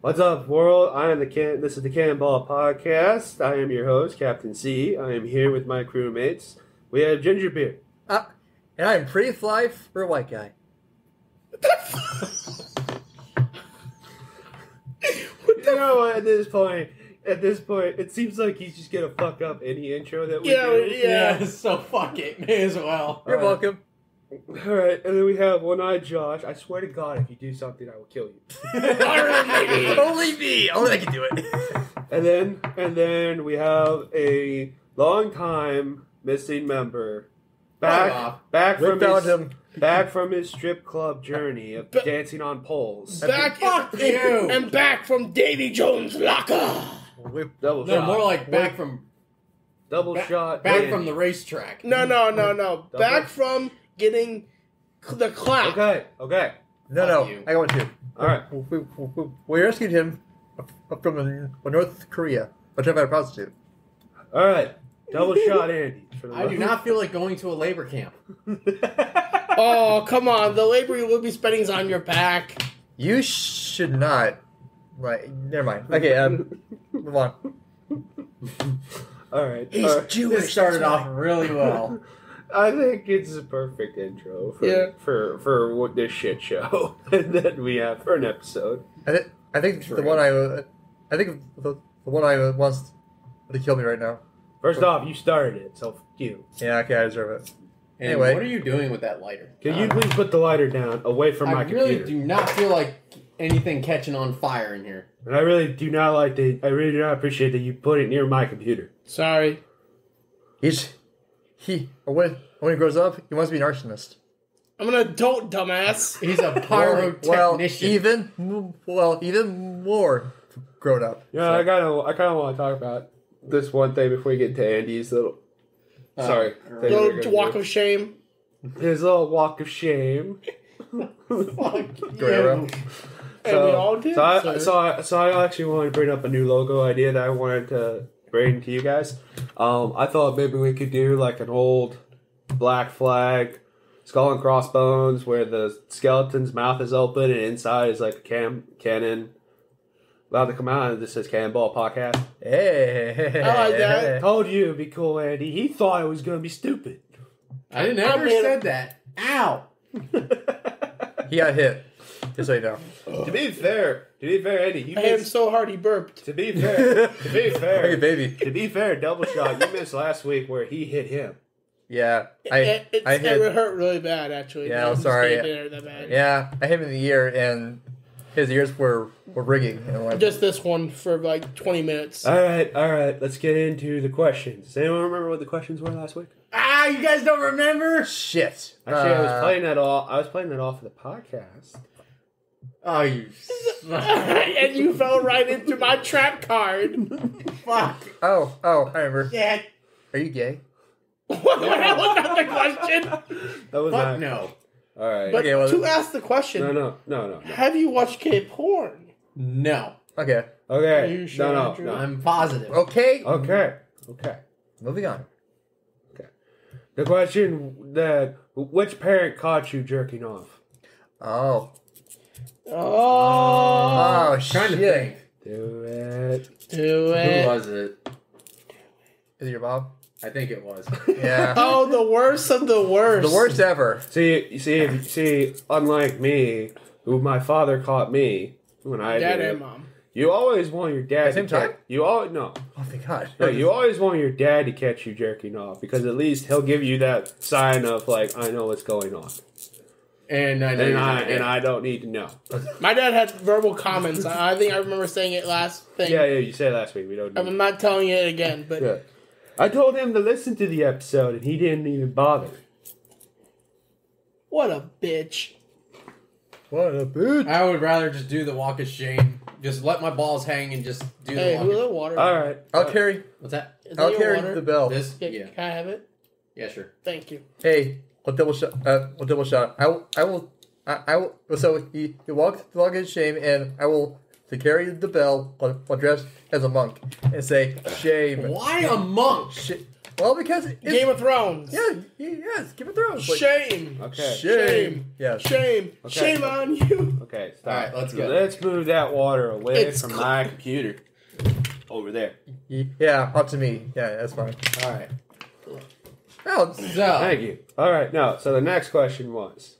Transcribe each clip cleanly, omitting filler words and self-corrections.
What's up, world? This is the Cannonball Podcast. I am your host, Captain C. I am here with my crewmates. We have Gingerbeard. And I'm pretty fly for a white guy. You know what? At this point, it seems like he's just gonna fuck up any intro that we do. Yeah. So fuck it, may as well. You're welcome. All right, and then we have One-Eyed Josh. I swear to God, if you do something, I will kill you. Only me. Only I can do it. And then we have a long-time missing member back from his strip club journey of dancing on poles. Fuck you! And back from Davy Jones' locker. Double No, shot. more like back from shot. back from the racetrack. No. Back from getting the clap. Okay. No. you. I got one too. All right. We rescued him from North Korea, but turned by a prostitute. All right. Double shot, Andy. I do not feel like going to a labor camp. Oh, come on. The labor you will be spending is on your back. You should not. Right. Never mind. Okay. Move on. All right. He's Jewish. This started off really well. I think it's a perfect intro for what this shit show that we have for an episode. I think the one I wants to kill me right now. First off, you started it, so fuck you. Yeah. Okay. I deserve it. And Anyway. what are you doing with that lighter? Can you please put the lighter down away from my I really computer? do not feel like anything catching on fire in here. And I really do not appreciate that you put it near my computer. Sorry. When he grows up, he wants to be an arsonist. I'm an adult, dumbass. He's a pyrotechnician. Even more grown up. Yeah, I kind of want to talk about this one thing before we get into Andy's little. Thing we're Little gonna walk do. of shame. His little walk of shame. Fuck Guerrero. you. And we all did. So I actually wanted to bring up a new logo idea that I wanted to bring to you guys. I thought maybe we could do like an old Black Flag skull and crossbones where the skeleton's mouth is open and inside is like a cannon about to come out and this says Cannonball Podcast. Hey. I like that. Told you it'd be cool, Andy. He thought it was gonna be stupid. I never said that. Ow! He got hit. Just so you know. To be fair, Andy, you I hit him missed. so hard he burped. To be fair, Hey, baby. to be fair, double shot. You missed last week where he hit him. Yeah. It hit. hurt really bad, actually. Yeah, I'm sorry. It didn't hurt that bad. Yeah, I hit him in the ear, and his ears were rigging. And like, Just this one for like 20 minutes. All right. Let's get into the questions. Does anyone remember what the questions were last week? You guys don't remember? shit. Actually, I was playing that all for the podcast. Oh, you And you fell right into my trap card. fuck. Oh, I remember. Yeah. Are you gay? What the hell was that the question? That was Fuck not. no. All right. But Okay, well, to ask the question, No. have you watched gay porn? No. Okay. Okay. Are you sure, No. Andrew? I'm positive. Okay. Okay. Moving on. The question which parent caught you jerking off? Oh. Oh, Trying to shit. think. Do it. do Who it. was it? Is it your mom? I think it was. Yeah. Oh, the worst of the worst. The worst ever. See, unlike me, who my father caught me when I Dad did it, and mom. you always want your dad At the same to catch. time? You always no. Oh, thank God. No, you always want your dad to catch you jerking off because at least he'll give you that sign of like I know what's going on, And I know and you're not gay. I don't need to know. My dad had verbal comments. I think I remember saying it last thing. Yeah, you said last week we don't. Need I'm not telling it again, but Yeah. I told him to listen to the episode and he didn't even bother. what a bitch. What a bitch. I would rather just do the walk of shame. Just let my balls hang and just do Hey, the who walk. the water? All right. I'll carry. What's that? Is that I'll your carry water? the bell. This? Yeah, Yeah. Can I have it? Yeah, sure. Thank you. Hey, we'll double shot. I will. So you walk in shame, and I will to carry the bell while dressed as a monk and say shame. Why a monk? Well, because it's, Game of Thrones. Yeah, yes, Game of Thrones. Like, Shame. Okay. Shame. Yes. Shame. Okay. Shame on you. Okay, stop. All right, let's go. Let's move that water away It's from cold. my computer. Over there. Yeah, up to me. Yeah, that's fine. All right. Oh, So, Thank you. All right, now, so the next question was,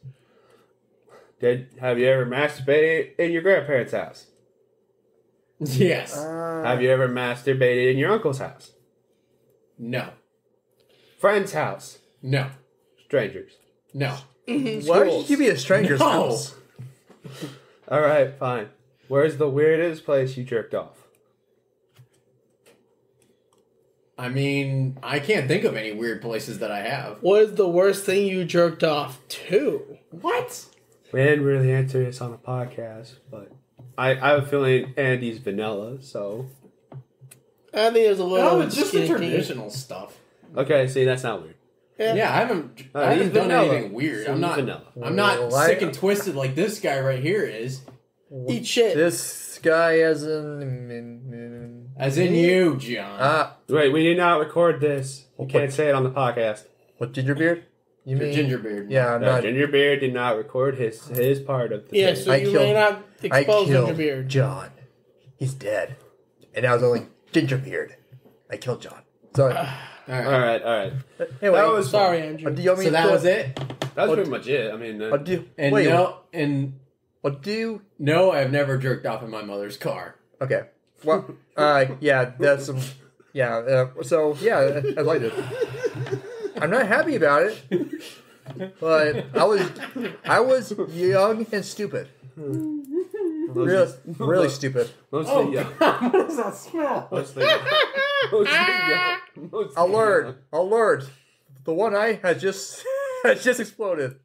have you ever masturbated in your grandparents' house? yes. Have you ever masturbated in your uncle's house? No. Friend's house? No. Strangers? No. why would you be a stranger's No. house? All right, fine. Where's the weirdest place you jerked off? I mean, I can't think of any weird places that I have. What is the worst thing you jerked off to? What? We didn't really answer this on a podcast, but I have a feeling Andy's vanilla, so... I think there's a little. No, it's just the skinny. traditional stuff. Okay, see, that's not weird. Yeah, I haven't he's done vanilla. anything weird. So I'm he's not vanilla. I'm not Well, sick and twisted like this guy right here is. Eat shit. This guy as in... As in you, John. Wait, we did not record this. You can't say it on the podcast. What, Gingerbeard? You Your mean... Gingerbeard. Yeah, I'm No, not... Gingerbeard did not record his part of the Yeah, thing. so I you killed- may not I expose killed your beard. John. He's dead. And I was only Gingerbeard. I killed John. So, All right. All right. anyway, That was Sorry, fun. Andrew. do you want me So to that was it. That was pretty much it. I mean, And wait, what do you... no, I've never jerked off in my mother's car. Okay. Well, yeah, that's some... Yeah, so, yeah, I liked it. I'm not happy about it, but I was young and stupid. Really stupid. mostly young. God, what does that smell? Mostly young. Mostly Alert! The one eye has just exploded.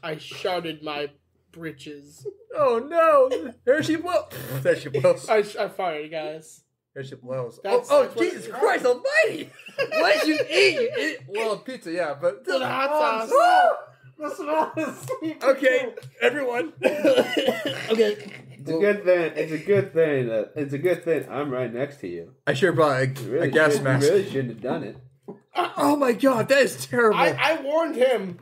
I shouted my britches. Oh no! There she blows. There she blows. I fired, guys. There she blows. That's Oh, what- Jesus Christ Almighty! What did you eat? You ate? Well, pizza, yeah, but With hot sauce. The smell is okay, everyone. Okay. It's a good thing. It's a good thing. It's a good thing I'm right next to you. I should have brought a gas You mask. really shouldn't have done it. Oh my God, that is terrible. I warned him.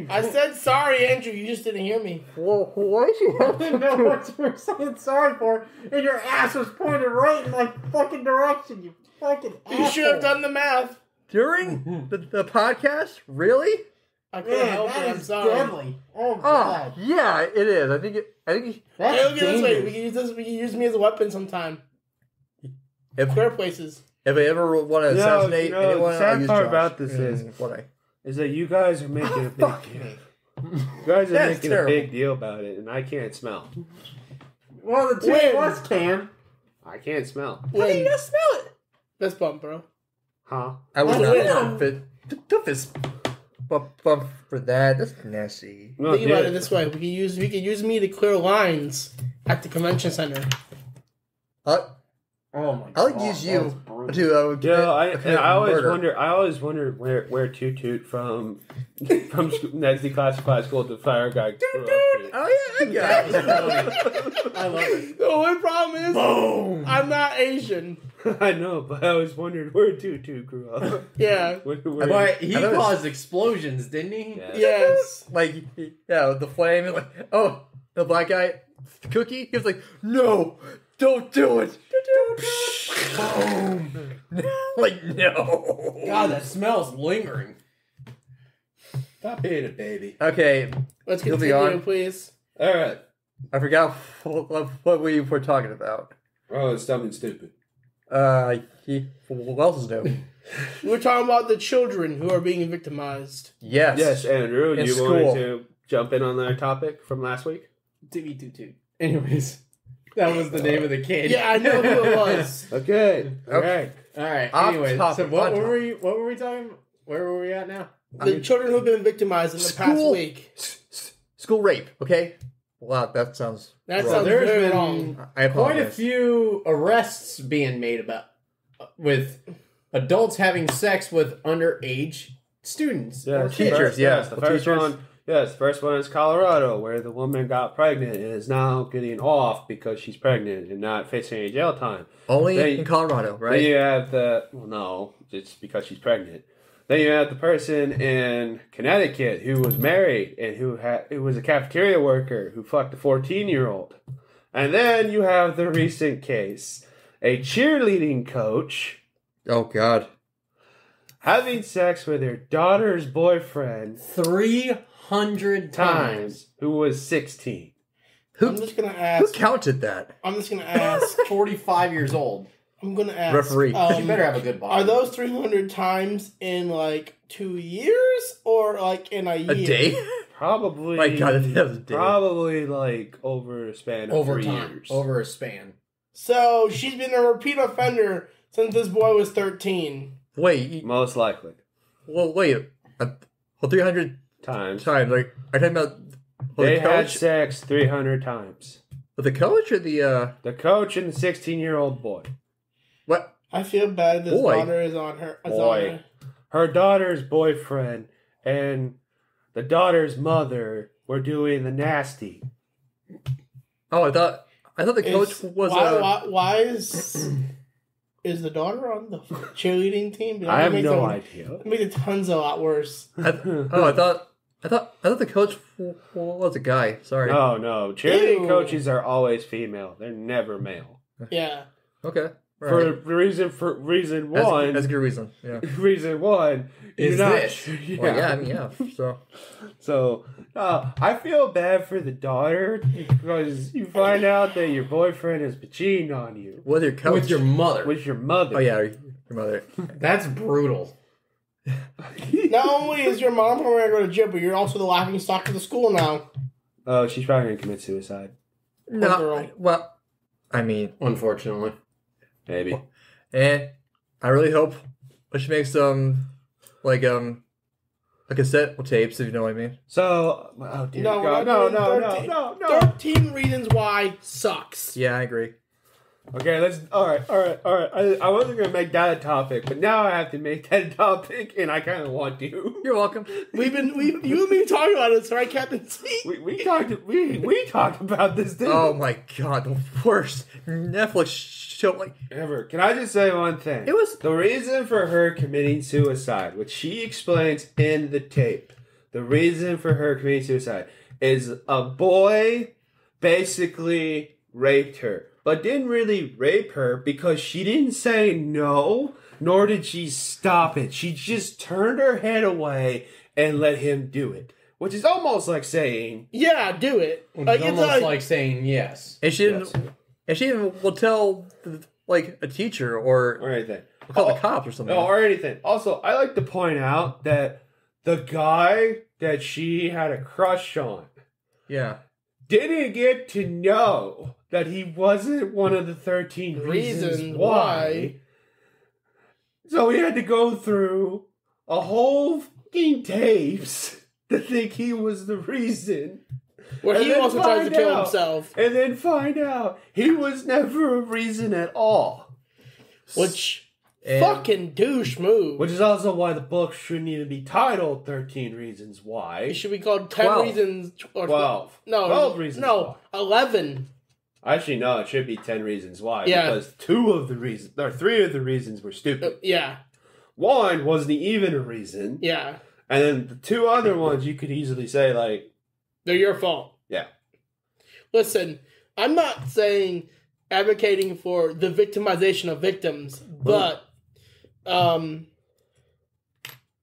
I said sorry, Andrew. You just didn't hear me. Well, why did you have didn't know what you were saying sorry for, and your ass was pointed right in my fucking direction, you fucking You should have done the math. during the podcast? Really? I couldn't help it. I'm sorry. Oh, Oh, yeah, it is. I think. Hey, look at it this way. We can use this. We can use me as a weapon sometime. If Clear places. if I ever want to assassinate anyone, the sad I'll use part Josh. about this is that you guys are making a big Fuck deal. me. You guys are That's making terrible. a big deal about it, and I can't smell. Well, the two When? of us can. I can't smell. How do you not smell it? Fist bump, bro. Huh? I would When? not fit fist bump for that. That's nasty. No, Think about dude. it this way: we can use me to clear lines at the convention center. Oh my god. I like use you to Yeah, I always wonder where Toot Toot from Ned's Declassified School to Fire Guy grew up to. Oh yeah, I got it. I love it. The only problem is, I'm not Asian. I know, but I always wondered where Toot Toot grew up. Yeah. But he I noticed- caused explosions, didn't he? Yeah. Yes. Like yeah, the flame. Like the black guy, the cookie. He was like, no, don't do it. Boom. Like no. God, that smells lingering. Stop being a baby. Okay, Let's Moving continue, on. please. All right. I forgot what we were talking about. Oh, it's dumb and stupid. What else is new? We're talking about the children who are being victimized. Yes. Yes, Andrew, In you school. wanted to jump in on that topic from last week? Timmy Toot Toot. Anyways, that was the name of the kid. Yeah, I know who it was. Okay. All Okay. right. All right. Off Anyways, topic, so what on were we? What were we talking? Where were we at now? The children who have been victimized in the past School- week. School rape. Okay. Wow, that sounds. That wrong. sounds there's very been wrong. I quite a apologize. few arrests being made about with adults having sex with underage students or kids. Teachers, yeah. The The first teachers. one, Yes, the first one is Colorado, where the woman got pregnant and is now getting off because she's pregnant and not facing any jail time. Only in Colorado, right? Then you have no, it's because she's pregnant. Then you have the person in Connecticut who was married and who was a cafeteria worker who fucked a 14-year-old. And then you have the recent case, a cheerleading coach. Oh, God. Having sex with her daughter's boyfriend 300 times. Who was 16. I'm just gonna Who ask. counted that? I'm just gonna ask. 45 years old. I'm gonna ask. Referee. She better have a good body. Are those 300 times in like 2 years or like in a year? A day? Probably. My God, that was a day. Probably like over a span of over 3 time. years. Over a span. So she's been a repeat offender since this boy was 13. Wait. Most likely. Well, wait. 300 Times. times. Like, are you talking about They the had coach? sex 300 times. With the coach or the, The coach and the 16-year-old boy. what? I feel bad this Boy. daughter is on her. Is Boy. on her. Her daughter's boyfriend and the daughter's mother were doing the nasty. Oh, I thought the coach was why is the daughter on the cheerleading team? I have no idea. It made it tons a lot worse. I thought the coach was a guy. Sorry. No. Cheerleading Ew. coaches are always female. They're never male. Yeah. Okay. Right. For reason one. That's a good reason. Yeah. Reason one Is you're not. this? Yeah. Well, yeah. I mean, yeah. So. I feel bad for the daughter because you find out that your boyfriend is cheating on you With your coach. With your mother. with your mother. Oh yeah, your mother. That's brutal. Not only is your mom going to go to jail, but you're also the laughing stock of the school now. Oh, she's probably gonna commit suicide. No. girl. Well, I mean, Unfortunately. Maybe. and I really hope she makes like cassette tapes, if you know what I mean. So, oh dear No, God, we're no, not doing no. 13 Reasons Why sucks. Yeah, I agree. Okay, all right. I wasn't gonna make that a topic, but now I have to make that a topic, and I kind of want to. You're welcome. You and me talking about it, right, Captain C? We talked about this thing. Oh my God, the worst Netflix show. Like, Ever. Can I just say one thing? it was. The reason for her committing suicide, which she explains in the tape, the reason for her committing suicide is a boy basically raped her, but didn't really rape her because she didn't say no, nor did she stop it. She just turned her head away and let him do it, which is almost like saying, Yeah, do it. It's almost like saying yes. And she didn't. Yes. And she didn't will tell like a teacher or anything. call the cops or something. No, or anything. Also, I like to point out that the guy that she had a crush on Yeah. didn't get to know that he wasn't one of the 13 reasons why. So he had to go through a whole fucking tapes to think he was the reason. Where he And then also tries to find kill out. himself. And then find out he was never a reason at all. Which, And- fucking douche move. Which is also why the book shouldn't even be titled 13 Reasons It Why. should be called 10 12. Reasons... Or 12. No, 12 Reasons No, 11. Actually, no, it should be 10 Reasons Why. Yeah. Because 3 of the reasons were stupid. Yeah, One wasn't even a reason. yeah. And then the 2 other ones you could easily say, like, They're your fault. yeah. Listen, I'm not advocating for the victimization of victims, but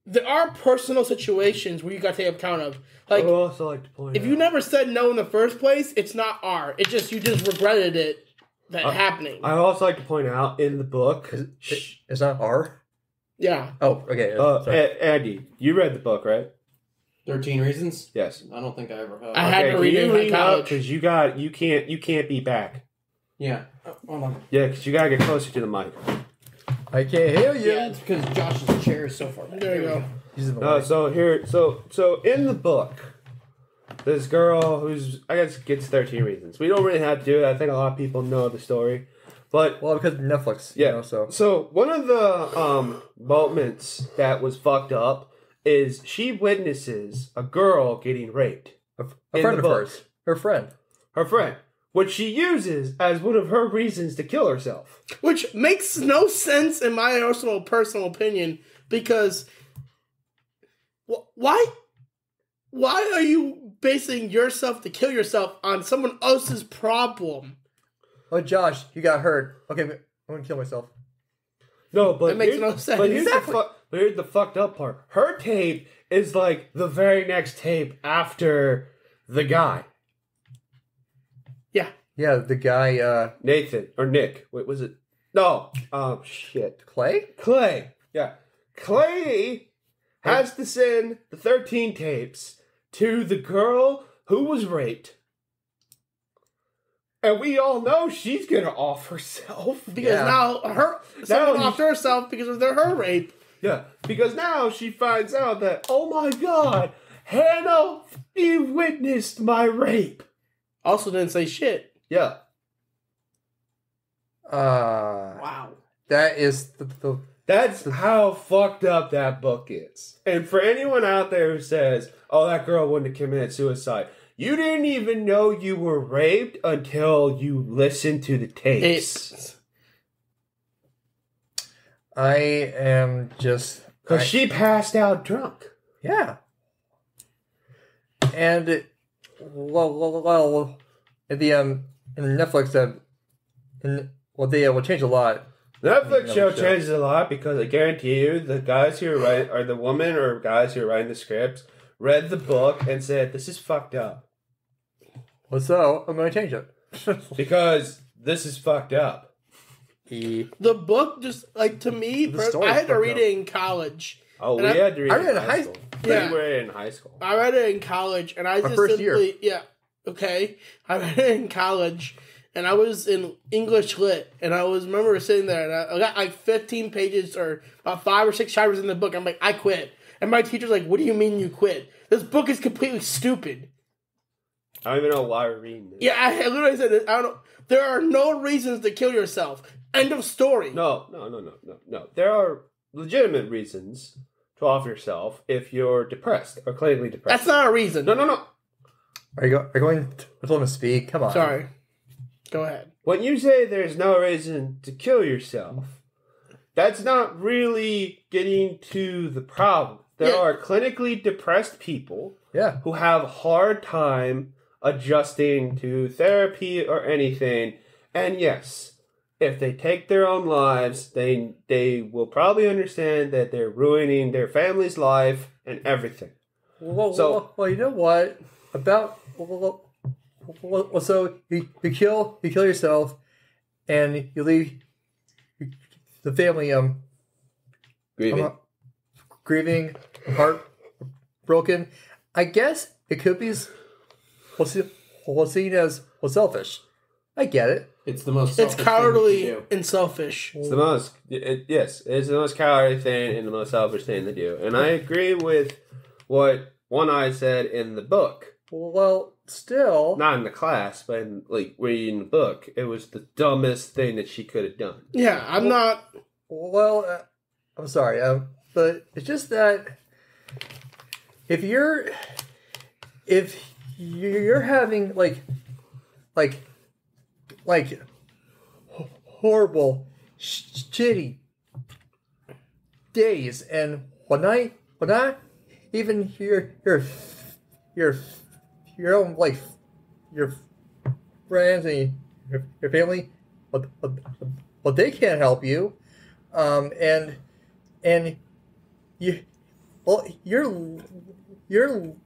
there are personal situations where you got to take account of. I Like, would also like to point if out. you never said no in the first place, it's not art. You just regretted it happening. I would also like to point out in the book. It's not R. Yeah. Oh, okay. Sorry. Andy, you read the book, right? 13 Reasons? Yes. I don't think I ever have. I had to read it in college. Because you can't be back. Yeah. Hold on. Yeah, because you gotta get closer to the mic. I can't hear you. Yeah, it's because Josh's chair is so far back. There you go. He's in the way. So in the book, this girl who's I guess gets 13 reasons. We don't really have to do it. I think a lot of people know the story, but Well, because of Netflix. yeah. You know, so So one of the moments that was fucked up is she witnesses a girl getting raped. A friend of hers. Her friend. Her friend. Which she uses as one of her reasons to kill herself. Which makes no sense in my personal opinion, because why are you basing yourself to kill yourself on someone else's problem? Oh, Josh, you got hurt. Okay, I'm gonna kill myself. No, but that makes no sense. But here's the fucked up part. Her tape is like the very next tape after the guy. Yeah. Yeah, the guy, Nathan. Or Nick. Wait, was it? No. Shit. Clay? Yeah. Clay has to send the 13 tapes to the girl who was raped. And we all know she's gonna off herself. Because now someone offed herself because of her rape. Yeah, because now she finds out that, oh my god, Hannah, you witnessed my rape. Also didn't say shit. Yeah. Wow. That is That's how fucked up that book is. And for anyone out there who says, oh, that girl wouldn't have committed suicide, you didn't even know you were raped until you listened to the tapes. I am just... Because she passed out drunk. Yeah. And, well in the Netflix, they will change a lot. Netflix show changes a lot because I guarantee you the guys who are writing, or the woman or guys who are writing the scripts, read the book and said, this is fucked up. Well, so I'm going to change it. Because this is fucked up. The book, just like, to me, I had to read it in college. Oh, we had to read it in high school. Yeah. We read it in high school. I read it in college, and I just first simply... year. Yeah, okay. I read it in college, and I was in English Lit, and I remember sitting there, and I got like 15 pages or about 5 or 6 chapters in the book. I'm like, I quit. And my teacher's like, what do you mean you quit? This book is completely stupid. I don't even know why we're reading this. Yeah, I literally said it. I don't know. There are no reasons to kill yourself. End of story. No. There are legitimate reasons to off yourself if you're depressed or clinically depressed. That's not a reason. No. Are you going to let him speak? Come on. Sorry. Go ahead. When you say there's no reason to kill yourself, that's not really getting to the problem. There are clinically depressed people who have a hard time adjusting to therapy or anything. And yes, if they take their own lives, they will probably understand that they're ruining their family's life and everything. Well, you know what? So you kill yourself, and you leave the family grieving, heartbroken. I guess it could be seen as selfish. I get it. It's the most. It's cowardly and selfish. It's the most. It's the most cowardly thing and the most selfish thing to do. And I agree with what One Eye said in the book. Well, still, not in the class, but in, like, reading the book, it was the dumbest thing that she could have done. Yeah, I'm not. Well, I'm sorry, but it's just that if you're having like horrible, shitty days, and when I even your own life, your friends and your family, but they can't help you, and you're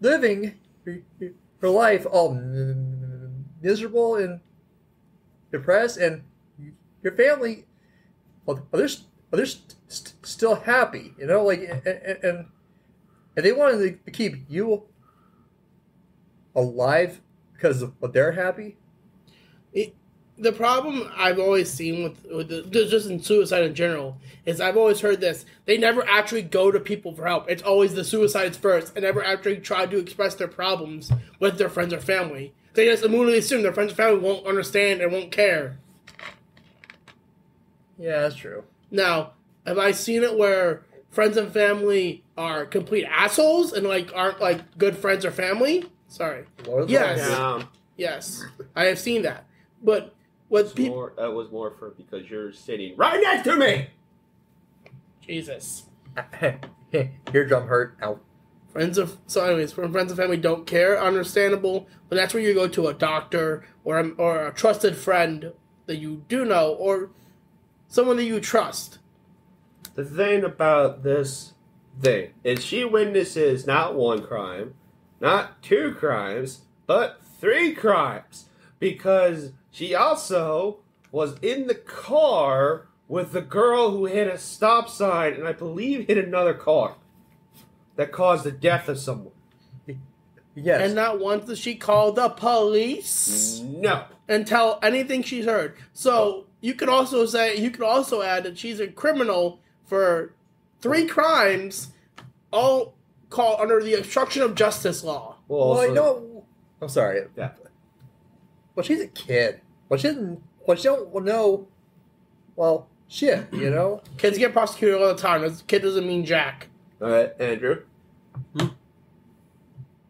living your life all miserable and depressed, and your family, they're still happy, you know, like, and they wanted to keep you alive because they're happy. The problem I've always seen with just in suicide in general is I've always heard this: they never actually go to people for help. It's always the suicides first, and never actually try to express their problems with their friends or family. They just immediately assume their friends or family won't understand and won't care. Yeah, that's true. Now, have I seen it where friends and family are complete assholes and like aren't like good friends or family. Sorry. Yes. Yeah. Yes, I have seen that. But what people? That was more for because you're sitting right next to me. Jesus. Eardrum hurt. Ow. Friends of when friends and family don't care, understandable. But that's where you go to a doctor or a trusted friend that you do know or someone that you trust. The thing about this thing is she witnesses not one crime, not two crimes, but 3 crimes. Because she also was in the car with the girl who hit a stop sign and I believe hit another car that caused the death of someone. Yes. And not once does she call the police No. and tell anything she's heard. So you could also add that she's a criminal for 3 crimes, all called under the obstruction of justice law. Well, I know. I'm sorry. Yeah. Well, she's a kid. Well, she don't know. Well, shit, you know. Kids get prosecuted all the time. A kid doesn't mean jack. All right, Andrew. You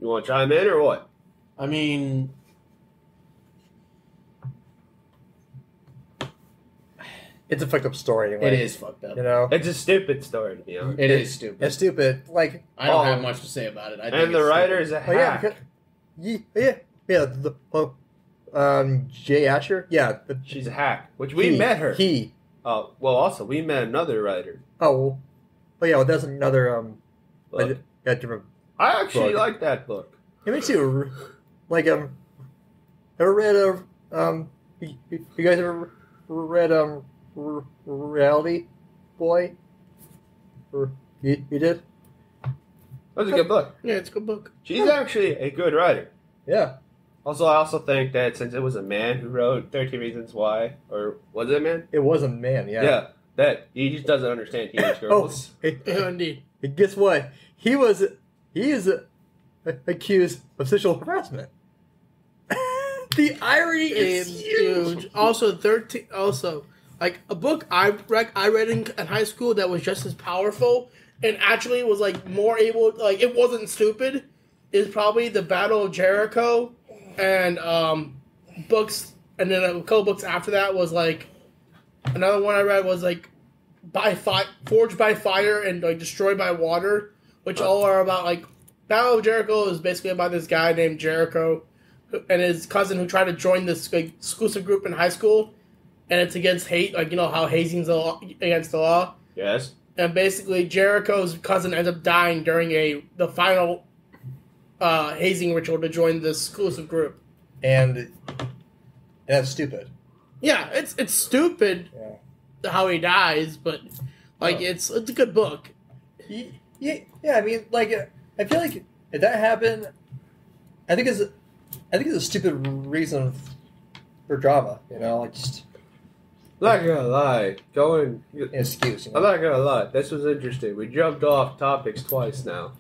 want to chime in or what? I mean, It's a fucked up story anyway. it is fucked up. You know. It's a stupid story, to be honest. It is stupid. It's stupid. Like. I don't Oh. have much to say about it. I think And the it's writer stupid. is a Oh yeah. hack. Jay Asher. Yeah. She's a hack, which we met her. Well, also, we met another writer. Oh. Oh yeah. Well, that's another Book. different. I actually book. like that book. It makes you like ever read you guys ever read Reality Boy? Or you did? That's a good book. Yeah, it's a good book. She's actually a good writer. Yeah. Also, I also think that since it was a man who wrote 13 Reasons Why, or was it a man? It was a man. Yeah. That he just doesn't understand teenage Oh, girls. Yeah, indeed. guess what? He is accused of sexual harassment. The irony is huge. Also, like a book I read in high school that was just as powerful and actually was like more able, like it wasn't stupid, is probably The Battle of Jericho, and books, and then a couple books after that was like another one I read was like Forged by Fire and like Destroyed by Water, which all are about like Battle of Jericho is basically about this guy named Jericho and his cousin who tried to join this like, exclusive group in high school, and it's against hate, like you know how hazing's against the law. Yes. And basically, Jericho's cousin ends up dying during the final hazing ritual to join this exclusive group. and that's stupid. Yeah, it's stupid how he dies, but like it's a good book. Yeah. I mean, like, I feel like if that happened, I think it's a stupid reason for drama. You know, like just I'm not gonna lie. an excuse. You know? I'm not gonna lie. This was interesting. We jumped off topics twice now.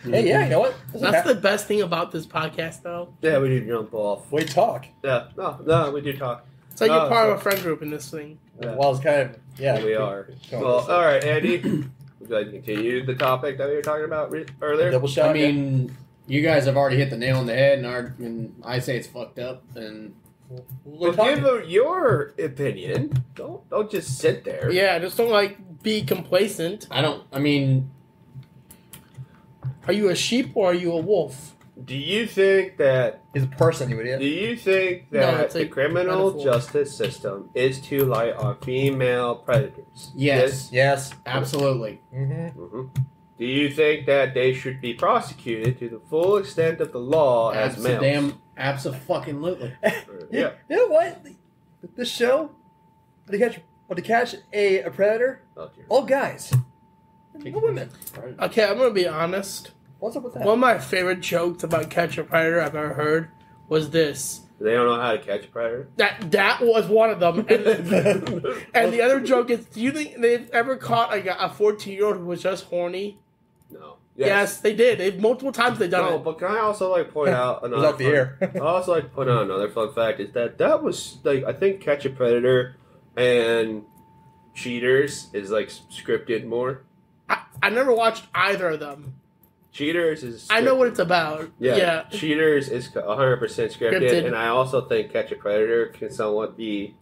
Hey, yeah, you know what? That's the best thing about this podcast, though. Yeah, we do jump off. We talk. Yeah. No, we do talk. It's like you're part so- of a friend group in this thing. Yeah. Well, it's kind of We are. Well, all right, Andy. Would you like to continue the topic that we were talking about earlier? double shot. I mean, you guys have already hit the nail on the head, and I say it's fucked up. And Well, give your opinion. Don't just sit there. Yeah, just don't like be complacent. I mean, Are you a sheep or are you a wolf? Do you think that? he's a person, you idiot. Do you think No, that it's the a criminal metaphor. justice system is too light on female predators? yes, Yes. absolutely. Mm-hmm. Mhm. Do you think that they should be prosecuted to the full extent of the law as males? Abso-fucking-lutely. Yeah. You know what? This show, when to catch a predator, Oh, dear. all guys, no women. Okay, I'm gonna be honest. What's up with that? One of my favorite jokes about Catch a Predator I've ever heard was this. They don't know how to catch a predator. That was one of them. And the other joke is, do you think they've ever caught like a 14-year-old who was just horny? No. Yes, they did. Multiple times they've done No, it. but can I also point out It was another? off the air. I also like to point out another fun fact is that was I think Catch a Predator and Cheaters is scripted more. I never watched either of them. Cheaters is. I know what it's about. Yeah. Cheaters is 100% scripted, and I also think Catch a Predator can somewhat be.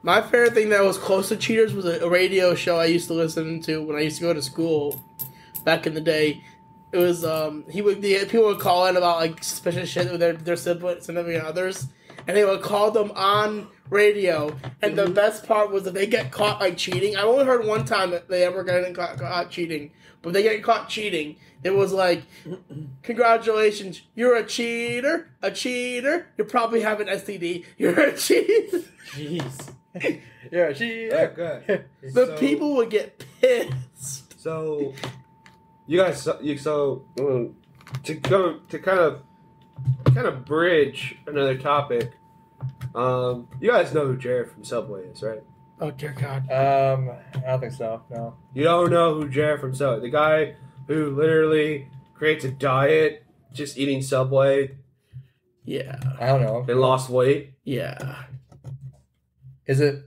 My favorite thing that was close to Cheaters was a radio show I used to listen to when I used to go to school back in the day. It was people would call in about like suspicious shit with their siblings and others, and they would call them on radio. And the best part was that they get caught like cheating. I only heard one time that they ever got caught cheating, but they get caught cheating. It was like, congratulations, you're a cheater. You probably have an STD. You're a cheater. Jeez. You're a cheater. Okay. The people would get pissed. So, you guys, to kind of bridge another topic. You guys know who Jared from Subway is, right? Oh dear God. I don't think so. No. You don't know who Jared from Subway? The guy who literally creates a diet just eating Subway Yeah. I don't know. and lost weight. Yeah. Is it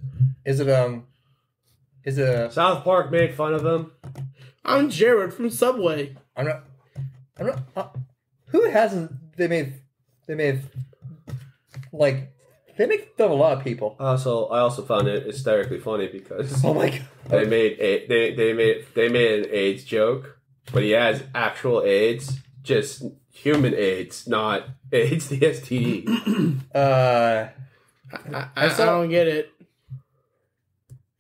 South Park made fun of him. I'm Jared from Subway. I'm not who hasn't they made like they make fun of a lot of people. I also found it hysterically funny because Oh my god. they made an AIDS joke, but he has actual AIDS, just human AIDS, not AIDS the STD. I don't get it.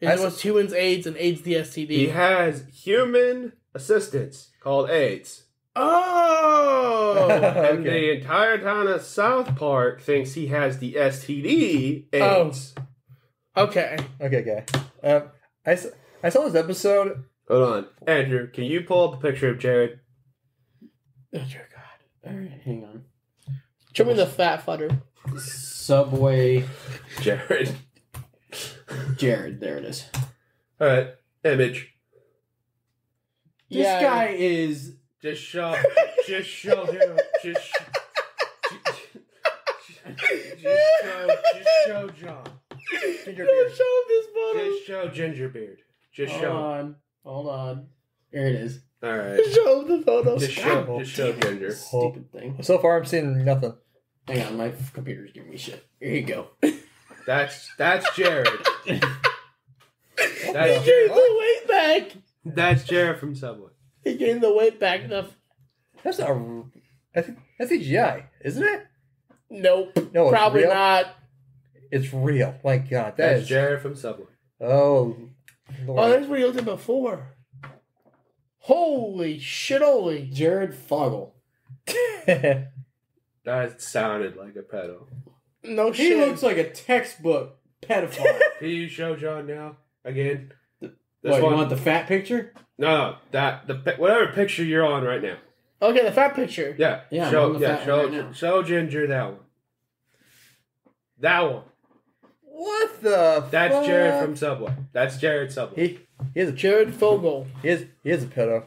It was humans AIDS and AIDS the STD. He has human assistants called AIDS. Oh! And the entire town of South Park thinks he has the STD AIDS. Okay. Okay. I saw this episode. Hold on. Andrew, can you pull up a picture of Jared? Oh dear God. All right, hang on. Show me the fat futter. Subway Jared. Jared. There it is. Alright. Image. This guy is. Just show him. Just show John. Gingerbeard. Show him this photo. Just show Gingerbeard. Just show. Hold on. There it is. Alright. Show him the photo. Just show Ginger. Stupid thing. So far, I'm seeing nothing. Hang on, my computer's giving me shit. Here you go. That's Jared. He That's gained Jared. the weight back. That's Jared from Subway. He gained the weight back enough. That's not. That's CGI, isn't it? Nope. No, it's Probably real. not. It's real. My God, That's Jared from Subway. Oh. Oh, Lord. that's what he looked at before. Holy shit-oly. Jared Fogel. That sounded like a pedo. No He shit. looks like a textbook pedophile. Can you show John now? Again? What, you want the fat picture? No, whatever picture you're on right now. Okay, the fat picture. Yeah. Yeah, I'm Show, on the fat one right now. show Ginger that one. That one. What the? That's fuck? Jared from Subway. That's Jared Subway. He is a Jared Fogel. he is a pedo.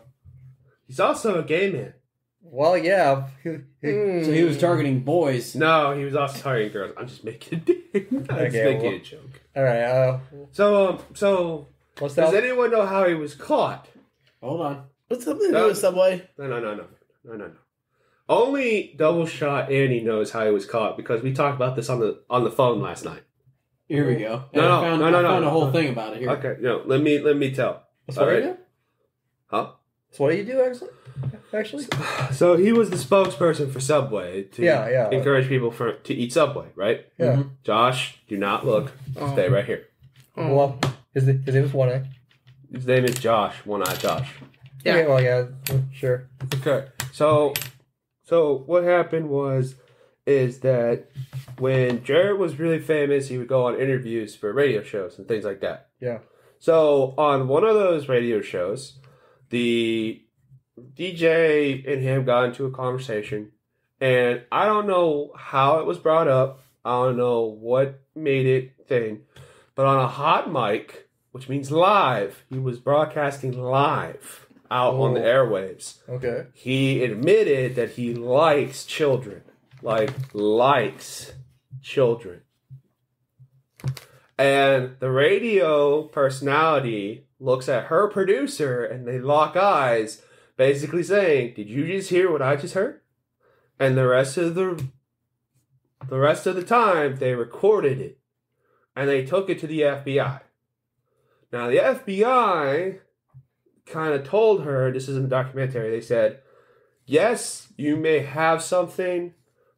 He's also a gay man. Well, yeah. So he was targeting boys. No, he was also targeting girls. I'm just making a joke. All right. So What's does that? anyone know how he was caught? Hold on. What's something to do with Subway? No. Only Double Shot Andy knows how he was caught because we talked about this on the phone last night. Here we go. No, I found a whole thing about it here. Okay, let me tell. That's what All you right. do? Huh? That's what you do, actually? So he was the spokesperson for Subway to Yeah. encourage people to eat Subway, right? Yeah. Mhm. Josh, do not look. Stay right here. Well, his name is One Eye. His name is Josh, One-Eye Josh. Yeah. Okay, well, yeah, sure. Okay. So what happened is that when Jared was really famous, he would go on interviews for radio shows and things like that. Yeah. So on one of those radio shows, the DJ and him got into a conversation, and I don't know how it was brought up. I don't know what made it thing, but on a hot mic, which means live, he was broadcasting live out on the airwaves. Okay. He admitted that he likes children. Likes children. And the radio personality looks at her producer and they lock eyes, basically saying, "Did you just hear what I just heard?" And the rest of the time they recorded it and they took it to the FBI. Now the FBI kind of told her, this is in the documentary, they said, "Yes, you may have something,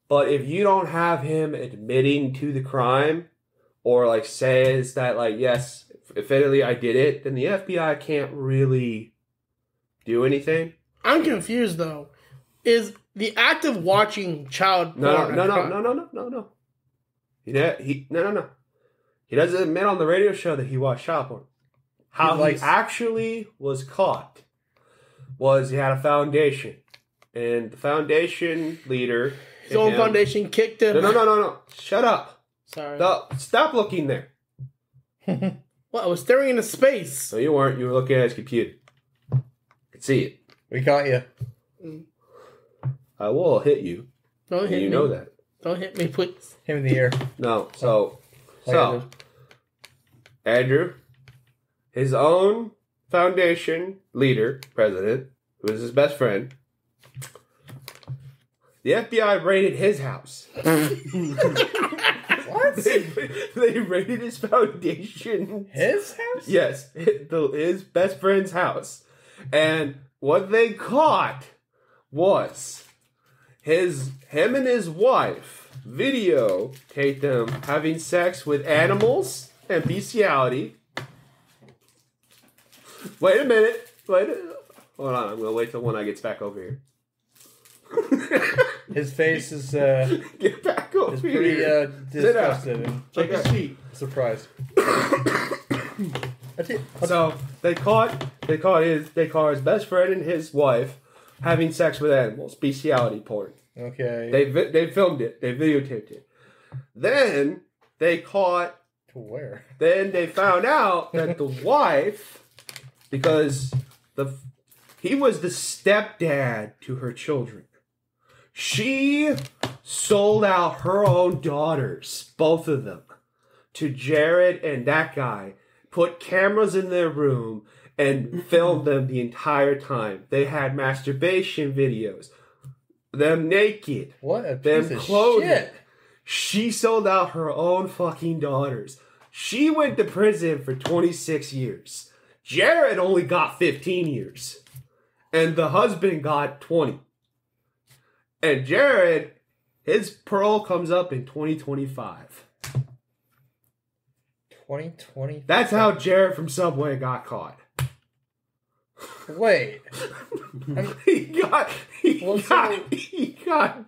but if you don't have him admitting to the crime or like says that like, yes, admittedly I did it, then the FBI can't really do anything." I'm confused though. Is the act of watching child porn? No. No. He doesn't admit on the radio show that he watched child porn. How he actually was caught was he had a foundation. And the foundation leader... His own foundation kicked him. No. Shut up. Sorry. Stop looking there. Well, I was staring into space. No, you weren't. You were looking at his computer. I could see it. We caught you. I will hit you. Don't hit me. You know that. Don't hit me, please. Him in the ear. No, so Andrew, his own foundation leader, president, who is his best friend, the FBI raided his house. What? They raided his foundation. His house? Yes, his best friend's house. And what they caught was him and his wife videotaped them having sex with animals and bestiality. Wait a minute. Hold on, I'm going to wait till when I gets back over here. His face is Get back over is here. pretty disgusted and Take a seat. surprised. So they caught his best friend and his wife having sex with animals, bestiality porn. Okay. They filmed it. They videotaped it. Then they caught. To where? Then they found out that the wife, because he was the stepdad to her children. She sold out her own daughters, both of them, to Jared and that guy. Put cameras in their room and filmed them the entire time. They had masturbation videos, them naked, What a them piece of clothing. shit. She sold out her own fucking daughters. She went to prison for 26 years. Jared only got 15 years. And the husband got 20. And Jared, his parole comes up in 2025. 2020. That's how Jared from Subway got caught. Wait. He got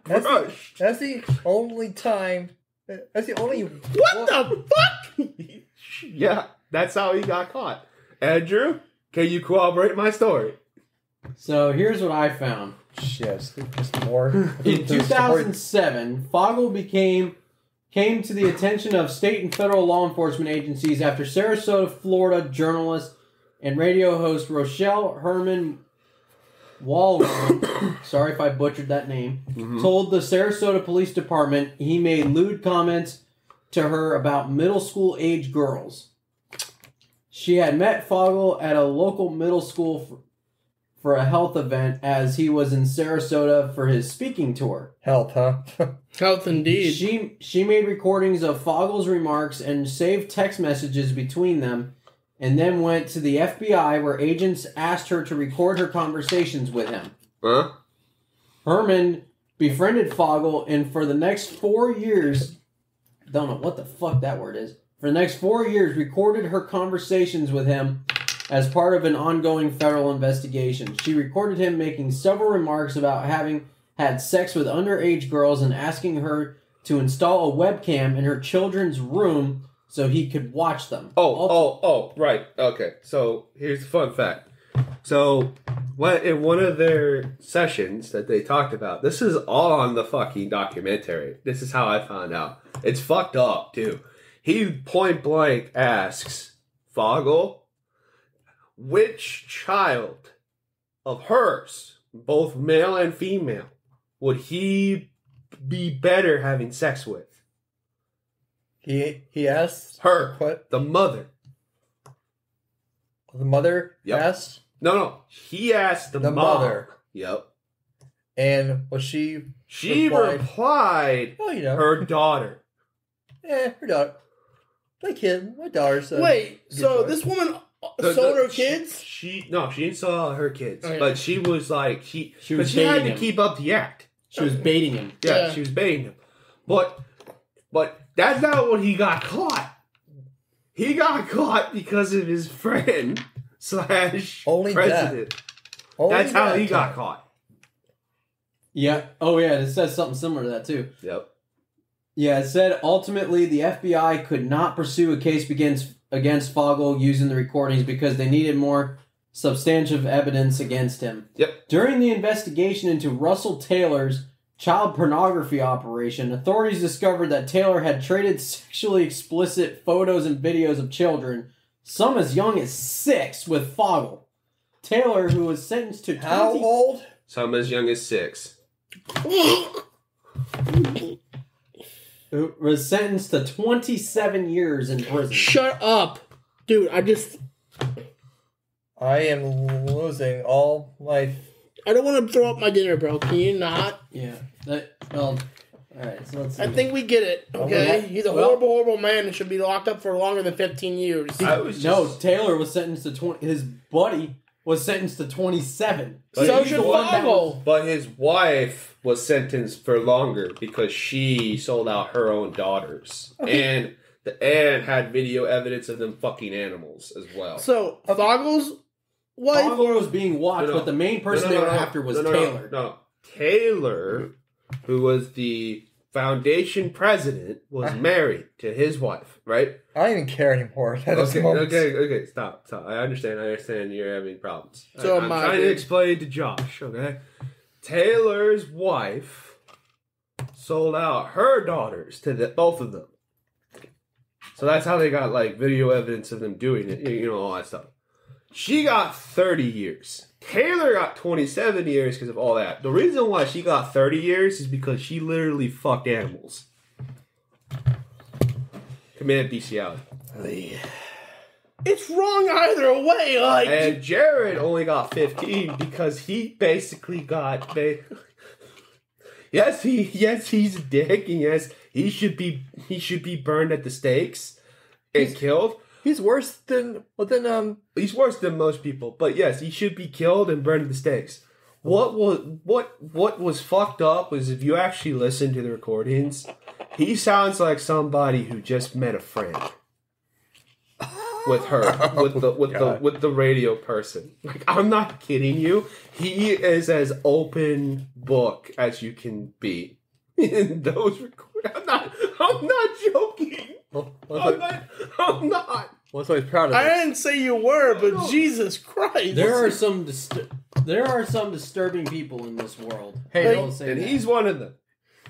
brushed. That's the only time. That's the only. What the fuck? Yeah, that's how he got caught. Andrew, can you corroborate my story? So here's what I found. Yes, just more. In 2007, Fogel came to the attention of state and federal law enforcement agencies after Sarasota, Florida journalist and radio host Rochelle Herman Walron, sorry if I butchered that name, told the Sarasota Police Department he made lewd comments to her about middle school age girls. She had met Fogel at a local middle school for a health event as he was in Sarasota for his speaking tour. Health, huh? Health indeed. She made recordings of Fogel's remarks and saved text messages between them, and then went to the FBI where agents asked her to record her conversations with him. Huh? Herman befriended Fogel, and for the next 4 years, don't know what the fuck that word is, for the next 4 years recorded her conversations with him as part of an ongoing federal investigation. She recorded him making several remarks about having had sex with underage girls and asking her to install a webcam in her children's room so he could watch them. Right. Okay. So here's the fun fact. So in one of their sessions that they talked about, this is all on the fucking documentary. This is how I found out. It's fucked up too. He point blank asks Fogel, which child of hers, both male and female, would he be better having sex with? He asked Her. What? The mother. The mother Yep. asked, No. He asked the mom. mother. Yep. And was she? She replied, Oh, you know, her daughter. her daughter. My kid, my daughter's. Wait, good so choice. this woman sold her kids? She didn't sell her kids, Oh, yeah. but she was like She but was she had baiting to him. keep up the act. She was baiting him. Yeah. She was baiting him, but that's not what he got caught. He got caught because of his friend / Only president. Only That's how that he got time. caught. Yeah. Oh, yeah. It says something similar to that, too. Yep. Yeah, it said ultimately the FBI could not pursue a case against Fogel using the recordings because they needed more substantive evidence against him. Yep. During the investigation into Russell Taylor's child pornography operation, authorities discovered that Taylor had traded sexually explicit photos and videos of children, some as young as 6, with Fogel. Taylor, who was sentenced to How 20 old? Some as young as 6. who was sentenced to 27 years in prison. Shut up. Dude, I am losing all my. I don't want to throw up my dinner, bro. Can you not? Yeah. Alright, so let's see. I think we get it, okay? Okay. He's a Well- horrible, horrible man and should be locked up for longer than 15 years. No, Taylor was sentenced to 20. His buddy was sentenced to 27. But So he's should the one that Fogel. But his wife was sentenced for longer because she sold out her own daughters and had video evidence of them fucking animals as well. So, Fogel's wife? Fogel was being watched, No. but the main person No, they no, were no, after was no, Taylor. No, Taylor, who was the foundation president, was married to his wife, right? I don't even care anymore. At this moment. Okay, stop. I understand you're having problems. So I'm am I, trying to dude. explain to Josh, okay? Taylor's wife sold out her daughters to both of them. So that's how they got, like, video evidence of them doing it, you know, all that stuff. She got 30 years. Taylor got 27 years because of all that. The reason why she got 30 years is because she literally fucked animals. Committed bestiality. It's wrong either way. Like, And Jared only got 15 because he basically got... Yes, he's a dick, and yes, he should be burned at the stakes and killed. He's worse than He's worse than most people, but yes, he should be killed and burned at the stakes. What was fucked up was if you actually listen to the recordings, he sounds like somebody who just met a friend with her, with the radio person. Like, I'm not kidding you. He is as open book as you can be in those recordings. I'm not joking. I'm not. Well, so he's proud of I it. didn't say you were, but Jesus Christ. There are some disturbing people in this world. Hey, I will say And that. he's one of them.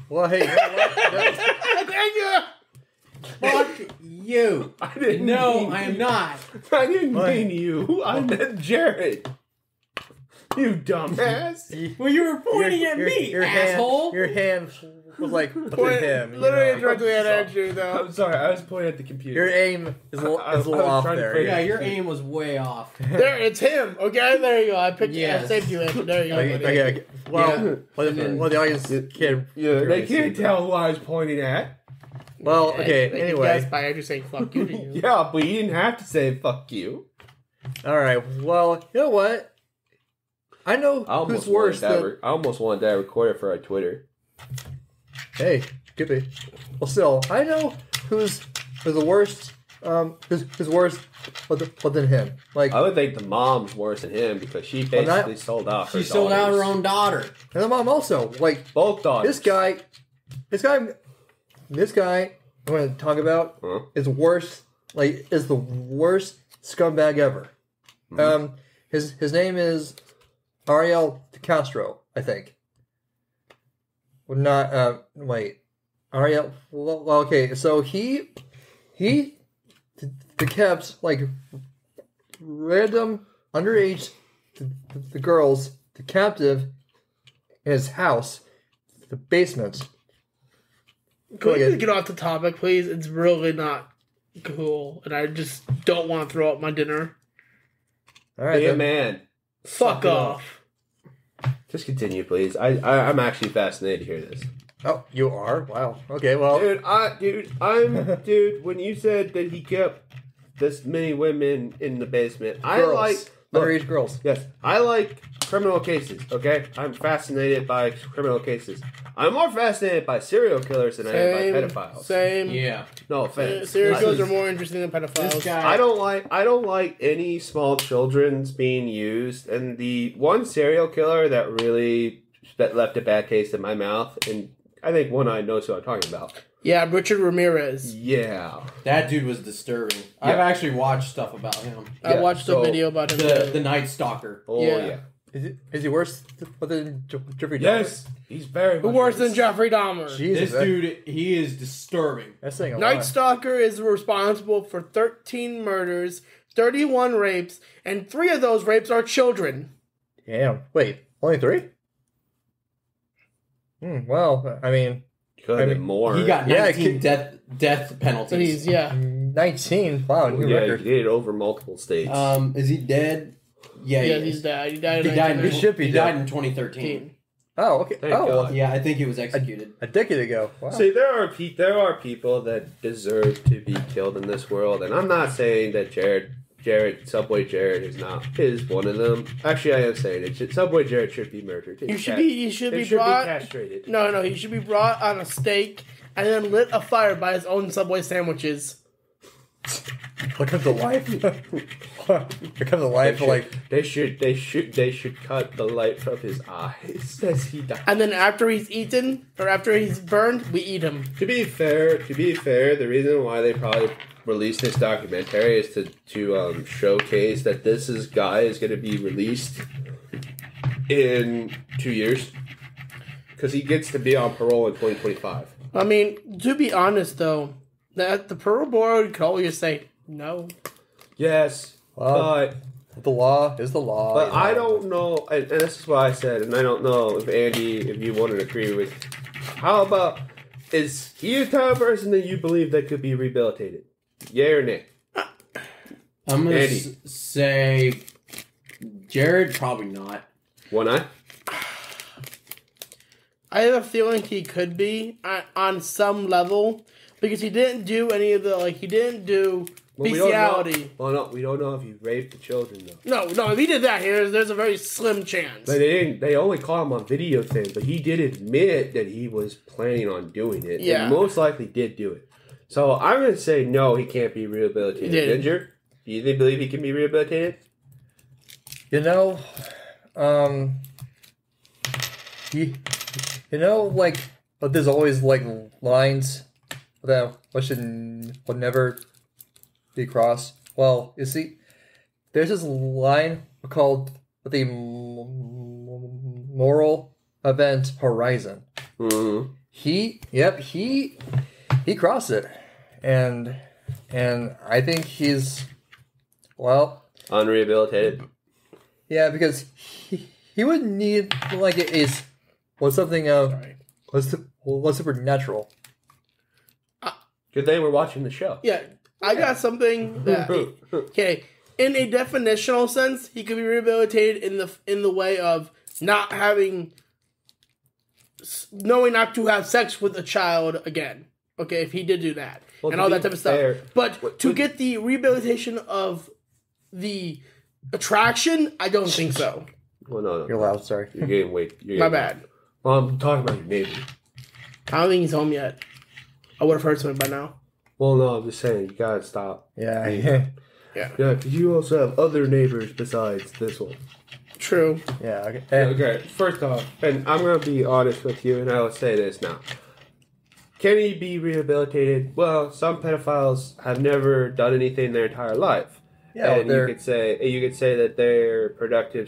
Well, hey, you know what? Thank you. Fuck you. I didn't No, mean I am you. not. I didn't mean you. I meant Jared. You dumbass. Well, you were pointing at me, asshole. Your hand was like Point, within him. you literally know. directly at Andrew, though. I'm sorry. I was pointing at the computer. Your aim is a little, I was off trying to there. figure- Yeah, your aim was way off. There, it's him. Okay, there you go. I picked. Yes. I saved you, Andrew. There you go. Okay, buddy. okay. Well, Yeah. well, the audience can't. Yeah, they really can't see. tell who I was pointing at. Well, okay. They can Anyway, guess by Andrew saying "fuck you" to you. Yeah, but you didn't have to say "fuck you." all right. Well, you know what? I know who's worse than. I almost wanted that recorded for our Twitter. Hey, could be. Well, still, I know who's the worst. Who's worse than him? Like, I would think the mom's worse than him because she basically sold out. She sold out her own daughter. and the mom also. Like, Both daughters. This guy. I'm going to talk about Huh? is worse. Like, is the worst scumbag ever. Mm-hmm. His name is Ariel Castro, I think. Well, not wait, Ariel. Well, okay, so he kept like random underage the girls the captive in his house, the basement. Can we just get off the topic, please? It's really not cool, and I just don't want to throw up my dinner. All right, Be a then. man. Fuck off. Just continue, please. I'm actually fascinated to hear this. Oh, you are? Wow. Okay, well. Dude, when you said that he kept this many women in the basement, Underage girls. Yes, I like criminal cases, okay? I'm fascinated by criminal cases. I'm more fascinated by serial killers than I am by pedophiles. Same. Yeah. No offense. Serial killers are more interesting than pedophiles. This guy. I don't like any small children's being used, and the one serial killer that really left a bad taste in my mouth, and I think one I knows who I'm talking about. Yeah, Richard Ramirez. Yeah. That dude was disturbing. I've actually watched stuff about him. I Yeah, watched a video about him. The Night Stalker. Oh, Yeah. Is he worse than Jeffrey Dahmer? Yes, he's very much Worse than Jeffrey Dahmer. Jesus, This dude, he is disturbing. That's saying a Night lot. Stalker is responsible for 13 murders, 31 rapes, and 3 of those rapes are children. Damn. Wait, only 3? Well, I mean, Could have been more. He got Yeah, 19 it death penalties. Yeah. 19. Wow, new yeah, record. he did it over multiple states. Is he dead? Yeah, Yeah, he he's is. dead. He died in He died. He should be He dead. died in 2013. Oh, okay. Thank oh, well, God. Yeah, I think he was executed. a decade ago. Wow. See, there are people that deserve to be killed in this world, and I'm not saying that Subway Jared is one of them. Actually, I am saying it. Subway Jared should be murdered. He should be Be brought. castrated. No, he should be brought on a stake and then lit afire by his own Subway sandwiches. Look at the life. Look at the life. They should cut the light from his eyes as he dies. And then after he's eaten or after he's burned, we eat him. To be fair, the reason why they probably released this documentary is to showcase that guy is going to be released in 2 years because he gets to be on parole in 2025. I mean, to be honest though, that the parole board could always say no. Yes, but the law is the law. But I don't know, and this is what I said, and I don't know if Andy, if you want to agree with. How about, is he the type of person that you believe that could be rehabilitated? Yay or nay? I'm going Andy. to say Jared, probably not. Why not? I have a feeling he could be on some level because he didn't do any of the he didn't do bestiality. We don't know if he raped the children though. No, if he did that, there's a very slim chance. But they only caught him on video thing, but he did admit that he was planning on doing it. Yeah. And most likely did do it. So I'm going to say no, he can't be rehabilitated. He did. Ginger, do you believe he can be rehabilitated? You know, but there's always lines that will never be crossed. Well, you see, there's this line called the moral event horizon. Mm-hmm. He crossed it, and I think he's Unrehabilitated. yeah, because he would need something supernatural. Good thing we're watching the show. Yeah, I got something that okay. In a definitional sense, he could be rehabilitated in the way of not knowing not to have sex with a child again. Okay, if he did do that Well, and to all be that type of fair, stuff. But to get the rehabilitation of the attraction, I don't think so. Well, no. You're loud. Sorry. You're getting way. My bad. Well, I'm talking about your neighbor. I don't think he's home yet. I would have heard something by now. Well, no, I'm just saying, you gotta stop. Yeah. Yeah, because you also have other neighbors besides this one. True. Yeah. Okay. Okay, first off, and I'm gonna be honest with you, and I will say this now. Can he be rehabilitated? Well, some pedophiles have never done anything their entire life. Yeah, and you could say that they're productive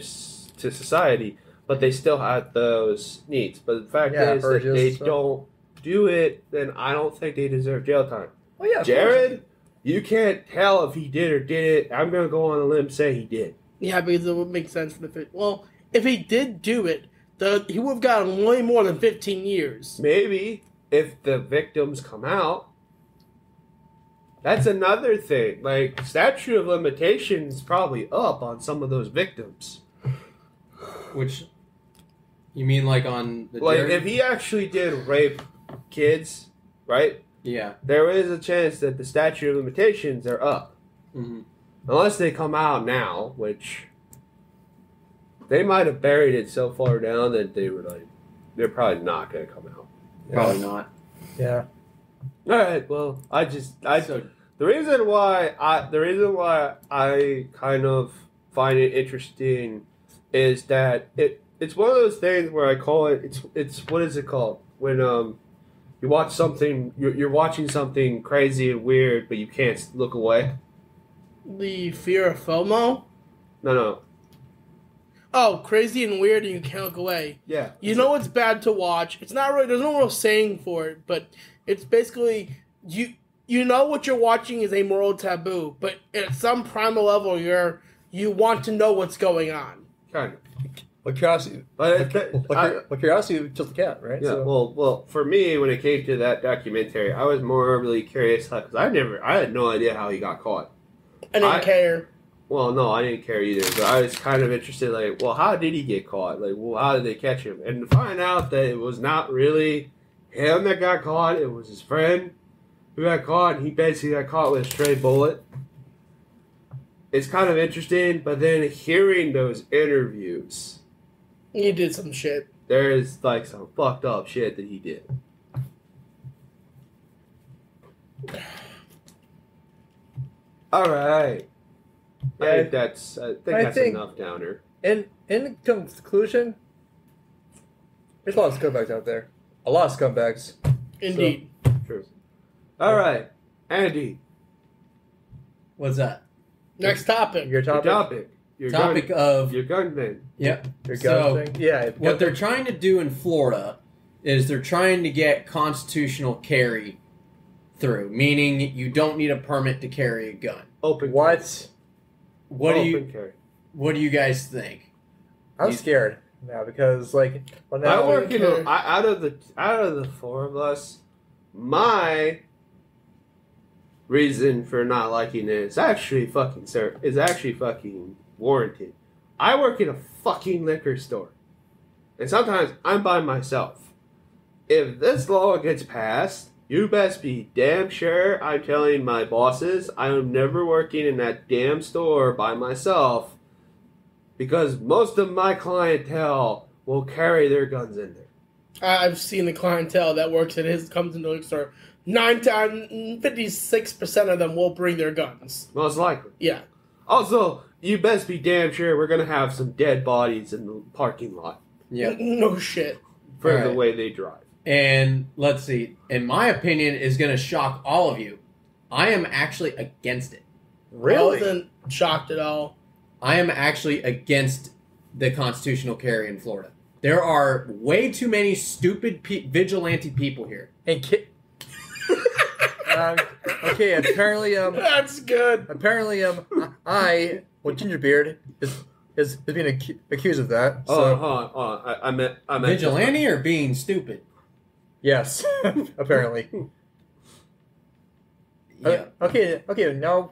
to society, but they still have those needs. But the fact is that urges, they so. don't do it, then I don't think they deserve jail time. Oh yeah. of Jared, you can't tell if he did or did it. I'm gonna go on a limb and say he did. Yeah, because it would make sense for the well, if he did do it, he would have gotten way more than 15 years. Maybe if the victims come out, That's another thing. Like, statute of limitations is probably up on some of those victims. Which, you mean like on the Like, Jerry? if he actually did rape kids, right? Yeah. There is a chance that the statute of limitations are up. Mm-hmm. Unless they come out now, which they might have buried it so far down that they're probably not going to come out. Probably not. Yeah. All right. Well, So, the reason why I kind of find it interesting is that it's one of those things where I call it's what is it called when you watch something you're watching something crazy and weird but you can't look away. The fear of FOMO. No. Oh, crazy and weird, and you can't look away. Yeah. You know it's bad to watch. It's not really. There's no real saying for it, but it's basically you know what you're watching is a moral taboo, but at some primal level, you want to know what's going on. Kind of. What curiosity? But What curiosity kills the cat, right? yeah. So, Well, for me, when it came to that documentary, I was more really curious because I had no idea how he got caught. I didn't care. Well, no, I didn't care either, but I was kind of interested, like, well, how did he get caught? Like, well, how did they catch him? And to find out that it was not really him that got caught, it was his friend who got caught, and he basically got caught with a stray bullet. It's kind of interesting, but then hearing those interviews, He did some shit. there's, like, some fucked up shit that he did. Alright. I think that's enough downer. in conclusion, there's a lot of scumbags out there. A lot of scumbags. Indeed. True. Alright. Andy, what's that? Next topic. Your your topic. topic. Your Topic of... Your gun thing. Yep. Your So, gun thing. Yeah. what they're trying to do in Florida is they're trying to get constitutional carry through, meaning you don't need a permit to carry a gun. Open What? What Open carry. do you guys think? I'm scared now because, like, well, now I work in out of the four of us, my reason for not liking it is actually fucking warranted. I work in a fucking liquor store, and sometimes I'm by myself. If this law gets passed, you best be damn sure I'm telling my bosses I'm never working in that damn store by myself, because most of my clientele will carry their guns in there. I've seen the clientele that works at his comes into the liquor store. 56% of them will bring their guns. Most likely. Yeah. Also, you best be damn sure we're gonna have some dead bodies in the parking lot Yeah. No shit. for the Alright. way they drive. And let's see. In my opinion, is going to shock all of you. I am actually against it. I really. wasn't shocked at all. I am actually against the constitutional carry in Florida. There are way too many stupid vigilante people here. And okay. Apparently, That's good. Gingerbeard is being accused of that. Oh, So hold on. I meant Vigilante or being stupid? yes, apparently. Yeah. Okay. Now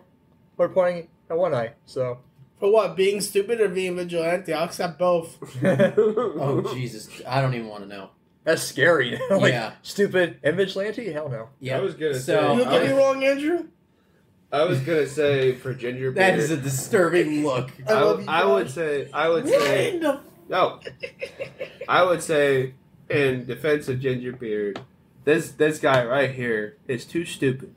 we're pointing at one eye. So. For what? Being stupid or being vigilante? I'll accept both. Oh, Jesus. I don't even want to know. That's scary. Like, Yeah. stupid and vigilante? Hell no. Yeah. I was gonna You say- don't get me wrong, Andrew? I was gonna say for Gingerbeard. That is a disturbing look. I love you, I would Josh. say No. I would say in defense of Gingerbeard, this guy right here is too stupid.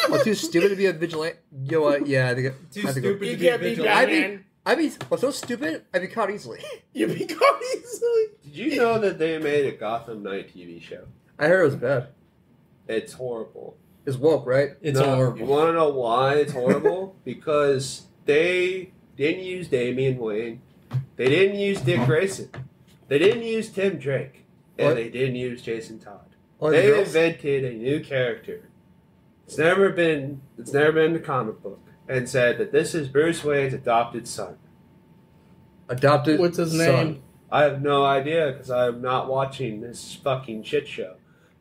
Well, too stupid to be a vigilante. You know what? Yeah. I think Too I think stupid You to be a can't be vigilante. Batman. I'd be so stupid. I'd be caught easily. You be caught easily. Did you know that they made a Gotham Knight TV show? I heard it was bad. It's horrible. It's woke, right? It's You horrible. want to know why it's horrible? Because they didn't use Damian Wayne. They didn't use Dick Grayson. They didn't use Tim Drake. And What? they didn't use Jason Todd. Only the They girls? invented a new character. It's never been in the comic book. And said that this is Bruce Wayne's adopted son. Adopted. What's his son. name? I have no idea because I'm not watching this fucking shit show.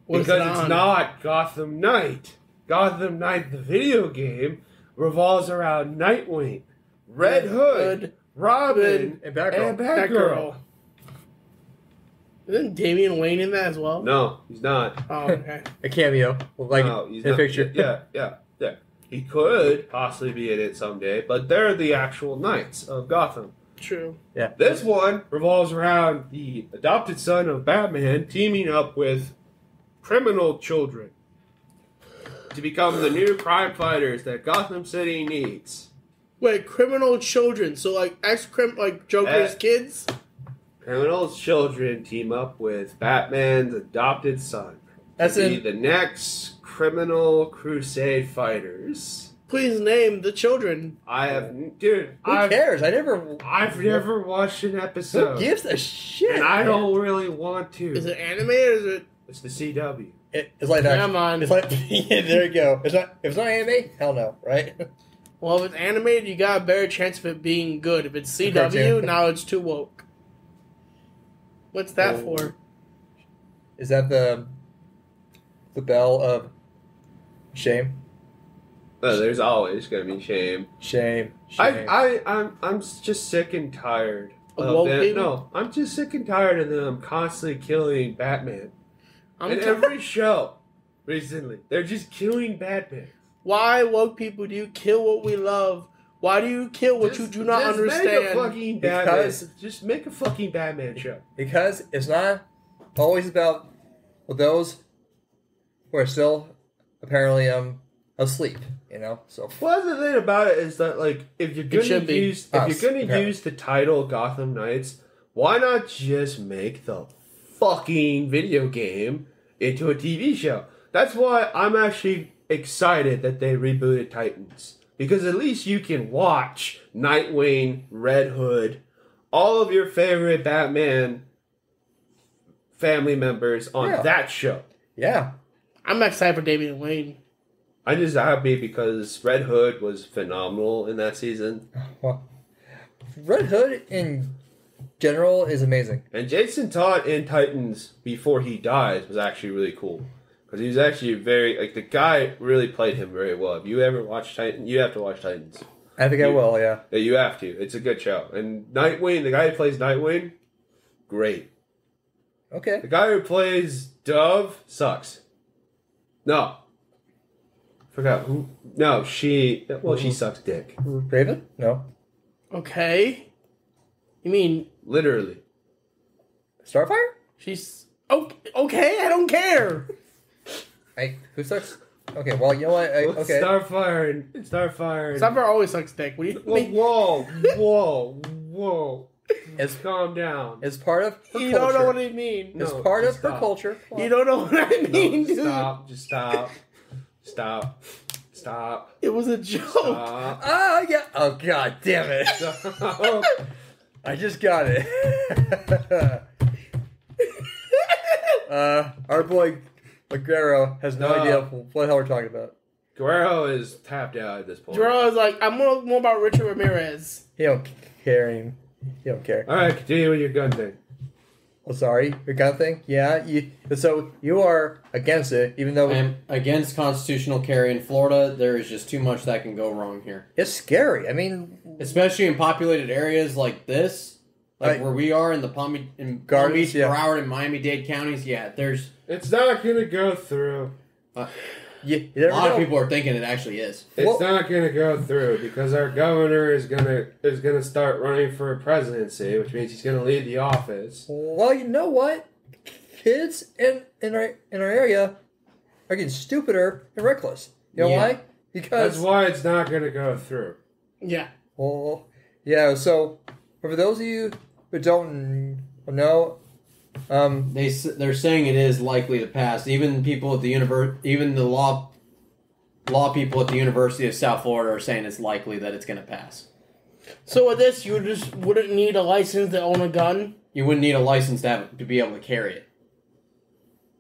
What's Because it it's on? not Gotham Knight. Gotham Knight, the video game, revolves around Nightwing, Red Hood, Robin, And Batgirl. and Batgirl. Isn't Damian Wayne in that as well? No, he's not. Oh, okay. A cameo, like No, he's in a not. picture. Yeah. He could possibly be in it someday, but they're the actual Knights of Gotham. True. This one revolves around the adopted son of Batman teaming up with criminal children to become the new crime fighters that Gotham City needs. Wait, criminal children. So like like Joker's kids. Criminal children team up with Batman's adopted son. That's to be in. the next criminal crusade fighters. Please name the children. I've Who cares? I've never watched an Who episode. gives a shit? And I don't really want to. Is it anime or is it? It's the CW. It's like that. Come on. It's like yeah, there you go. If it's not anime, hell no, right? Well, if it's animated, you got a better chance of it being good. If it's CW, Cartoon. now it's too woke. What's that Oh. for? Is that the bell of shame? There's always gonna be shame. Shame. I'm just sick and tired Of woke them. people? No, I'm just sick and tired of them constantly killing Batman. I'm In t- every show recently, they're just killing Batman. Why woke people do you kill what we love? Why do you kill what you do not Make a understand? fucking Batman. Because- Just make a fucking Batman show. Because it's not always about those who are still apparently asleep. You know, so Well, the thing about it is that, like, if you're gonna should be use the title Gotham Knights, why not just make the fucking video game into a TV show? That's why I'm actually excited that they rebooted Titans, because at least you can watch Nightwing, Red Hood, all of your favorite Batman family members on that show. yeah. I'm excited for Damian Wayne. I'm just happy because Red Hood was phenomenal in that season. Well, Red Hood in general is amazing. And Jason Todd in Titans before he dies was actually really cool. Because he was actually the guy really played him very well. If you ever watch Titans, you have to watch Titans. I think I will. Yeah. Yeah, you have to. It's a good show. And Nightwing, the guy who plays Nightwing, great. Okay. The guy who plays Dove sucks. No. Forgot who. No, she. Well, she sucks dick. Raven? No. Okay. You mean Literally. Starfire? she's okay? I don't care. Who sucks? Okay. Well, you know what? Okay. Starfire and Starfire always sucks dick. What do you mean? Whoa. It's Calm down. It's part of her You culture. don't know what I mean. No, It's part of just her stop. culture. You don't know what I mean, dude. Stop. Just stop. Stop. It was a joke. Stop. Ah, yeah. Oh God, damn it! Stop. I just got it. Our boy Aguero has no idea what the hell we're talking about. Guerrero is tapped out at this point. Jerome was like, I'm more about Richard Ramirez. He don't care anymore. He don't care. All right, continue with your gun thing. Oh, sorry, your gun thing. Yeah, so you are against it, even though I'm against constitutional carry in Florida. There is just too much that can go wrong here. it's scary. I mean, Especially in populated areas like this, like where we are in the Palm Beach, Broward, and Miami-Dade counties. Yeah, there's It's not gonna go through. you a never lot know. of people are thinking it actually is. It's not gonna go through because our governor is gonna start running for a presidency, which means he's gonna leave the office. Well, you know what? Kids in our area are getting stupider and reckless. You know Yeah. why? Because That's why it's not gonna go through. Yeah. well, yeah. So for those of you who don't know, They're saying it is likely to pass. Even people at the even the law people at the University of South Florida are saying it's likely that it's going to pass. So with this, you just wouldn't need a license to own a gun. You wouldn't need a license to be able to carry it,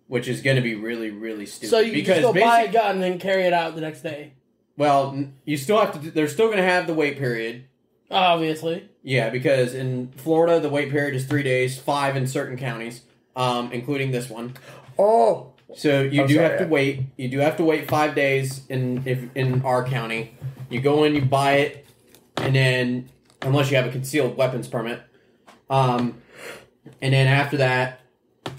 which is going to be really, really stupid. So you because just go buy a basic- gun and then carry it out the next day. Well, you still have to. They're still going to have the wait period. Obviously. Yeah, because in Florida the wait period is 3 days, 5 in certain counties, including this one. oh, So you I'm do sorry, have to wait. You do have to wait 5 days in our county. You go in, you buy it, and then unless you have a concealed weapons permit, and then after that,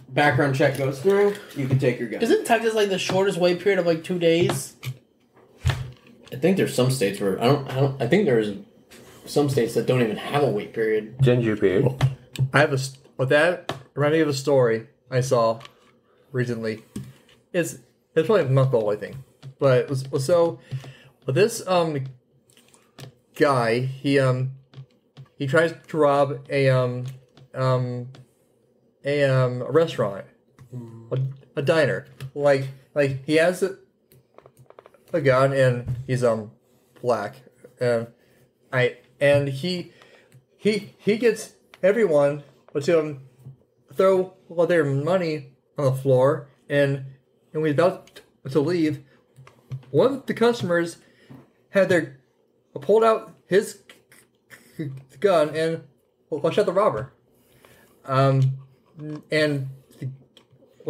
background check goes through. You can take your gun. Isn't Texas like the shortest wait period of like 2 days? I think there's some states where I think there's some states that don't even have a wait period. Gingerbeard. I have that reminded me of a story I saw recently. It's probably a month old, I think. But it was so this guy, he tries to rob a restaurant, a diner. Like he has a gun and he's black, and he gets everyone to throw all their money on the floor, and when he's about to leave, one of the customers had pulled out his gun and shot the robber. And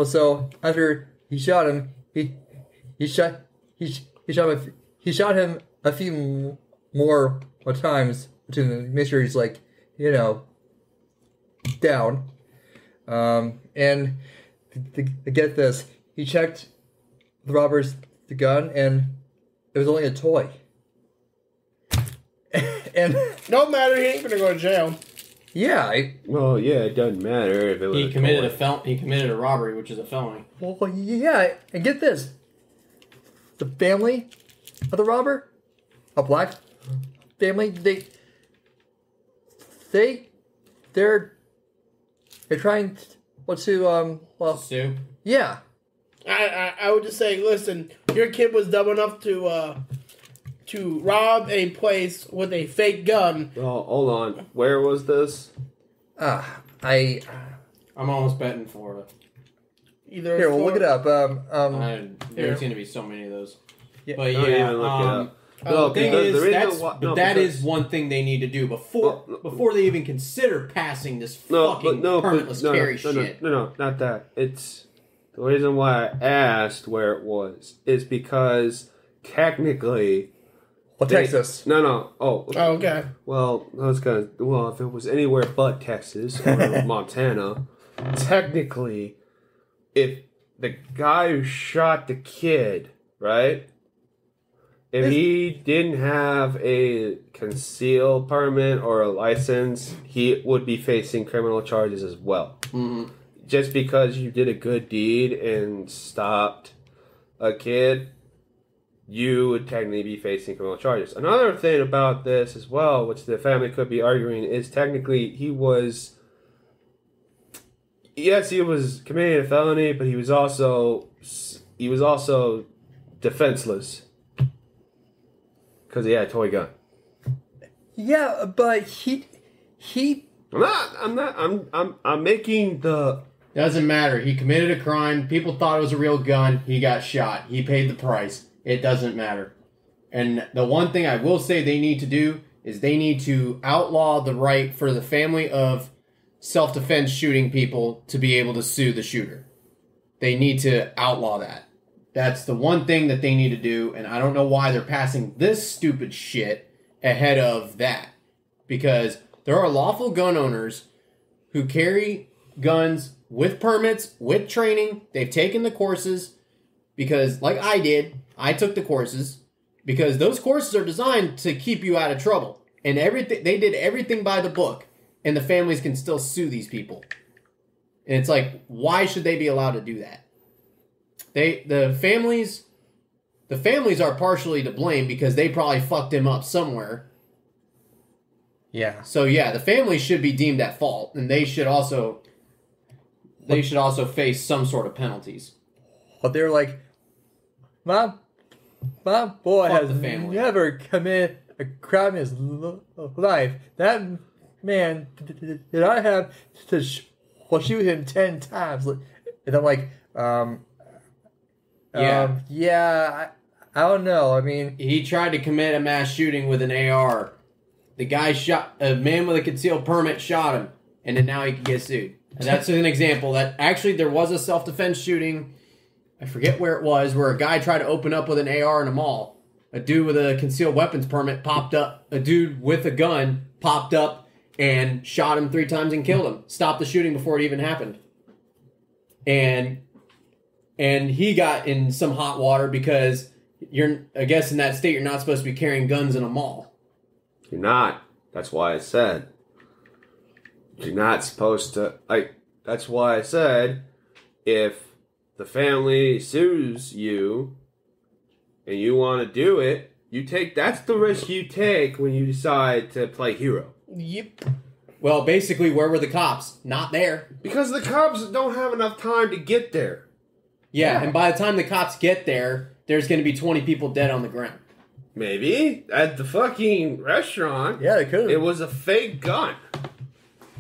so after he shot him, he shot him a few more times to make sure he's down. And to get this, he checked the robber's gun, and it was only a toy. And No matter, he ain't gonna go to jail. yeah, Well, yeah, it doesn't matter if it was. He committed He committed a robbery, which is a felony. well, yeah, and get this: the family of the robber, a black family, they're trying to Sue. yeah. I would just say, listen, your kid was dumb enough to rob a place with a fake gun. Oh, hold on. Where was this? I'm almost betting Florida. Either Here, we'll look it up. There seem to be so many of those. Yeah. But Don't yeah, even look it up. the thing is, reason why- that because- is one thing they need to do before they even consider passing this fucking permitless carry shit. No, not that. It's the reason why I asked where it was is because technically. Texas. No. Oh, okay. well, if it was anywhere but Texas or Montana, technically, if the guy who shot the kid, right? If he didn't have a concealed permit or a license, he would be facing criminal charges as well. Mm-hmm. Just because you did a good deed and stopped a kid, you would technically be facing criminal charges. Another thing about this as well, which the family could be arguing, is technically he was committing a felony, but he was also defenseless because he had a toy gun. Yeah, but he. I'm making the. Doesn't matter. He committed a crime. People thought it was a real gun. He got shot. He paid the price. It doesn't matter. And the one thing I will say they need to do is they need to outlaw the right for the family of self-defense shooting people to be able to sue the shooter. They need to outlaw that. That's the one thing that they need to do, and I don't know why they're passing this stupid shit ahead of that. Because there are lawful gun owners who carry guns with permits, with training. They've taken the courses because, like I did, I took the courses because those courses are designed to keep you out of trouble. And everything they did everything by the book, and the families can still sue these people. And it's like, why should they be allowed to do that? The families are partially to blame because they probably fucked him up somewhere. Yeah. So yeah, the family should be deemed at fault, and they should also face some sort of penalties. But they're like, my boy Fuck has the family. never committed a crime in his life. That man, did I have to shoot him 10 times? And I'm like, I don't know. I mean, He tried to commit a mass shooting with an AR. The guy shot a man with a concealed permit, shot him, and then now he can get sued. And that's an example that actually there was a self-defense shooting I forget where it was, where a guy tried to open up with an AR in a mall. A dude with a concealed weapons permit popped up. A dude with a gun popped up and shot him 3 times and killed him. Stopped the shooting before it even happened. And he got in some hot water because I guess in that state you're not supposed to be carrying guns in a mall. You're not. That's why I said you're not supposed to. That's why I said if the family sues you and you want to do it, that's the risk you take when you decide to play hero. Yep. Well, basically, where were the cops? Not there. Because the cops don't have enough time to get there. Yeah, and by the time the cops get there, there's going to be 20 people dead on the ground. Maybe. At the fucking restaurant. Yeah, it could. It was a fake gun.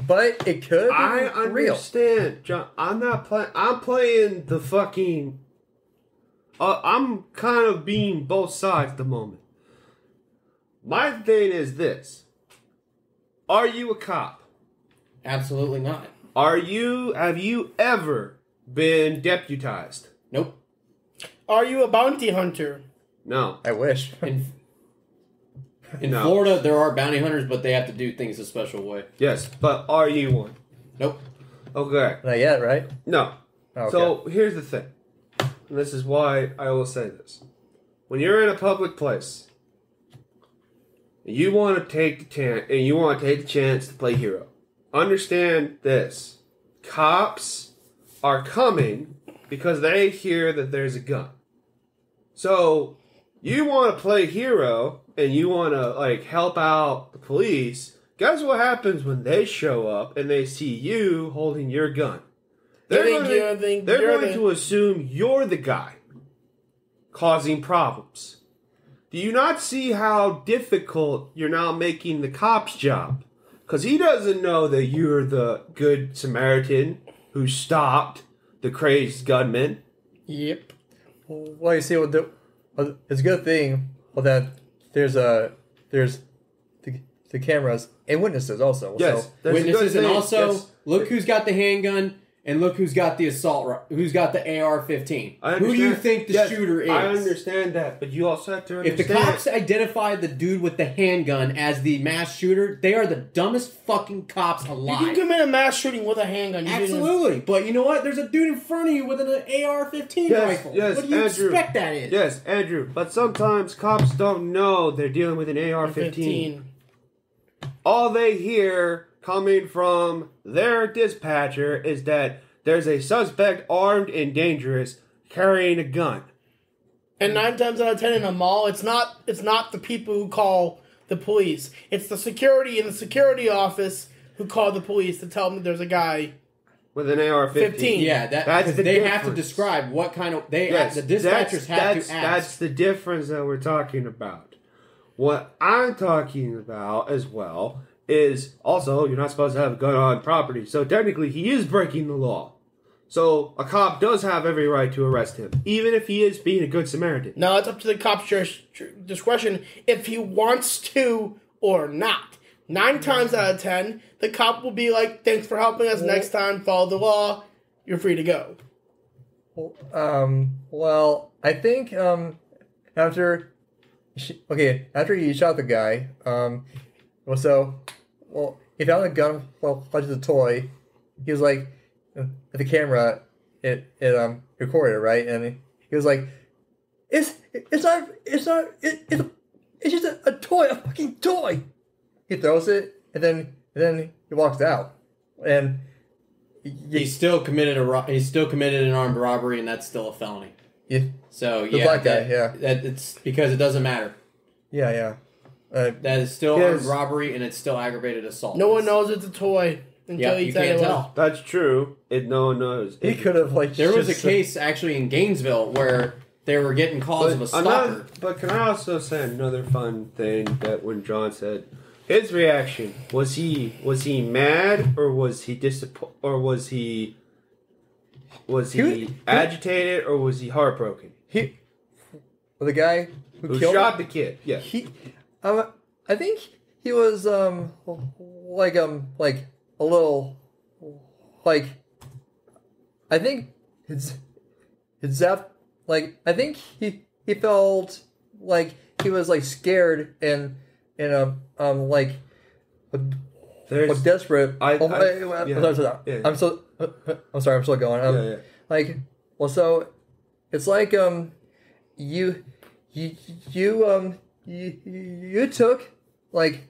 But it could be I real. understand, John. I'm not playing. I'm playing the fucking. I'm kind of being both sides at the moment. My thing is this: are you a cop? Absolutely not. Have you ever been deputized? Nope. Are you a bounty hunter? No. I wish. In No. Florida, there are bounty hunters, but they have to do things a special way. Yes, but are you one? Nope. Okay. Not yet, right? No. Oh, okay. So here's the thing, and this is why I will say this: when you're in a public place, and you want to take the chance to play hero, understand this: cops are coming because they hear that there's a gun. So you want to play hero and you want to help out the police. Guess what happens when they show up and they see you holding your gun? They're going to assume you're the guy causing problems. Do you not see how difficult you're now making the cop's job? Because he doesn't know that you're the good Samaritan who stopped the crazed gunman. Yep. Well, you see, it's a good thing that there's the cameras and witnesses also. Yes, So, that's a good Witnesses, and thing. also, Yes. look who's got the handgun, and look who's got the who's got the AR-15. Who do you think the shooter is? I understand that, but you also have to If understand. the cops identify the dude with the handgun as the mass shooter, they are the dumbest fucking cops You alive. can commit a mass shooting with a handgun. You didn't- Absolutely, but you know what? There's a dude in front of you with an AR-15 rifle. Yes, What do you Andrew. expect that is? Yes, Andrew. But sometimes cops don't know they're dealing with an AR-15. 15. All they hear coming from their dispatcher is that there's a suspect armed and dangerous carrying a gun. And 9 times out of 10 in a mall, it's not the people who call the police. It's the security in the security office who call the police to tell them there's a guy. With an AR-15. 15. Yeah, That's the they have to difference. describe what kind of Yes, the dispatchers have to ask. That's the difference that we're talking about. What I'm talking about as well is also you're not supposed to have a gun on property. So technically he is breaking the law. So a cop does have every right to arrest him, even if he is being a good Samaritan. Now it's up to the cop's discretion if he wants to or not. 9 times out of 10, the cop will be like, "Thanks for helping us. Next time, follow the law. You're free to go." well, I think after he shot the guy, he found a gun, like the toy. He was like, the camera, it recorded it, right? And he was like, it's just a toy, a fucking toy. He throws it, and then he walks out, and He's still committed an armed robbery, and that's still a felony. Yeah. So The yeah, black guy, that it's because it doesn't matter. Yeah. That is still Yes. armed robbery, and it's still aggravated assault. No one knows it's a toy until Yeah, he you said can't it was. tell. That's true. No one knows. He could have There was a case actually in Gainesville where they were getting calls of a stalker. But can I also say another fun thing that when John said his reaction was he mad or was he disappointed or was he agitated or was he heartbroken? The guy Who killed shot him, the kid? Yeah. I think he was like a little like I think his I think he felt like he was like scared and like desperate. Yeah. I'm sorry. I'm still going. Yeah. Like, well, so it's like you took like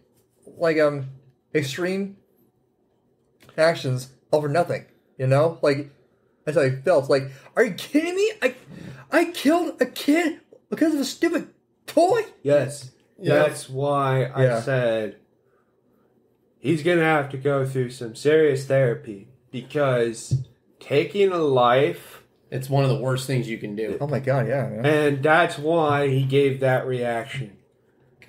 extreme actions over nothing. You know, like that's how he felt. Like, are you kidding me? I killed a kid because of a stupid toy. Yes. Yeah. That's why I said he's going to have to go through some serious therapy because taking a life... It's one of the worst things you can do. Oh my god, yeah. And that's why he gave that reaction.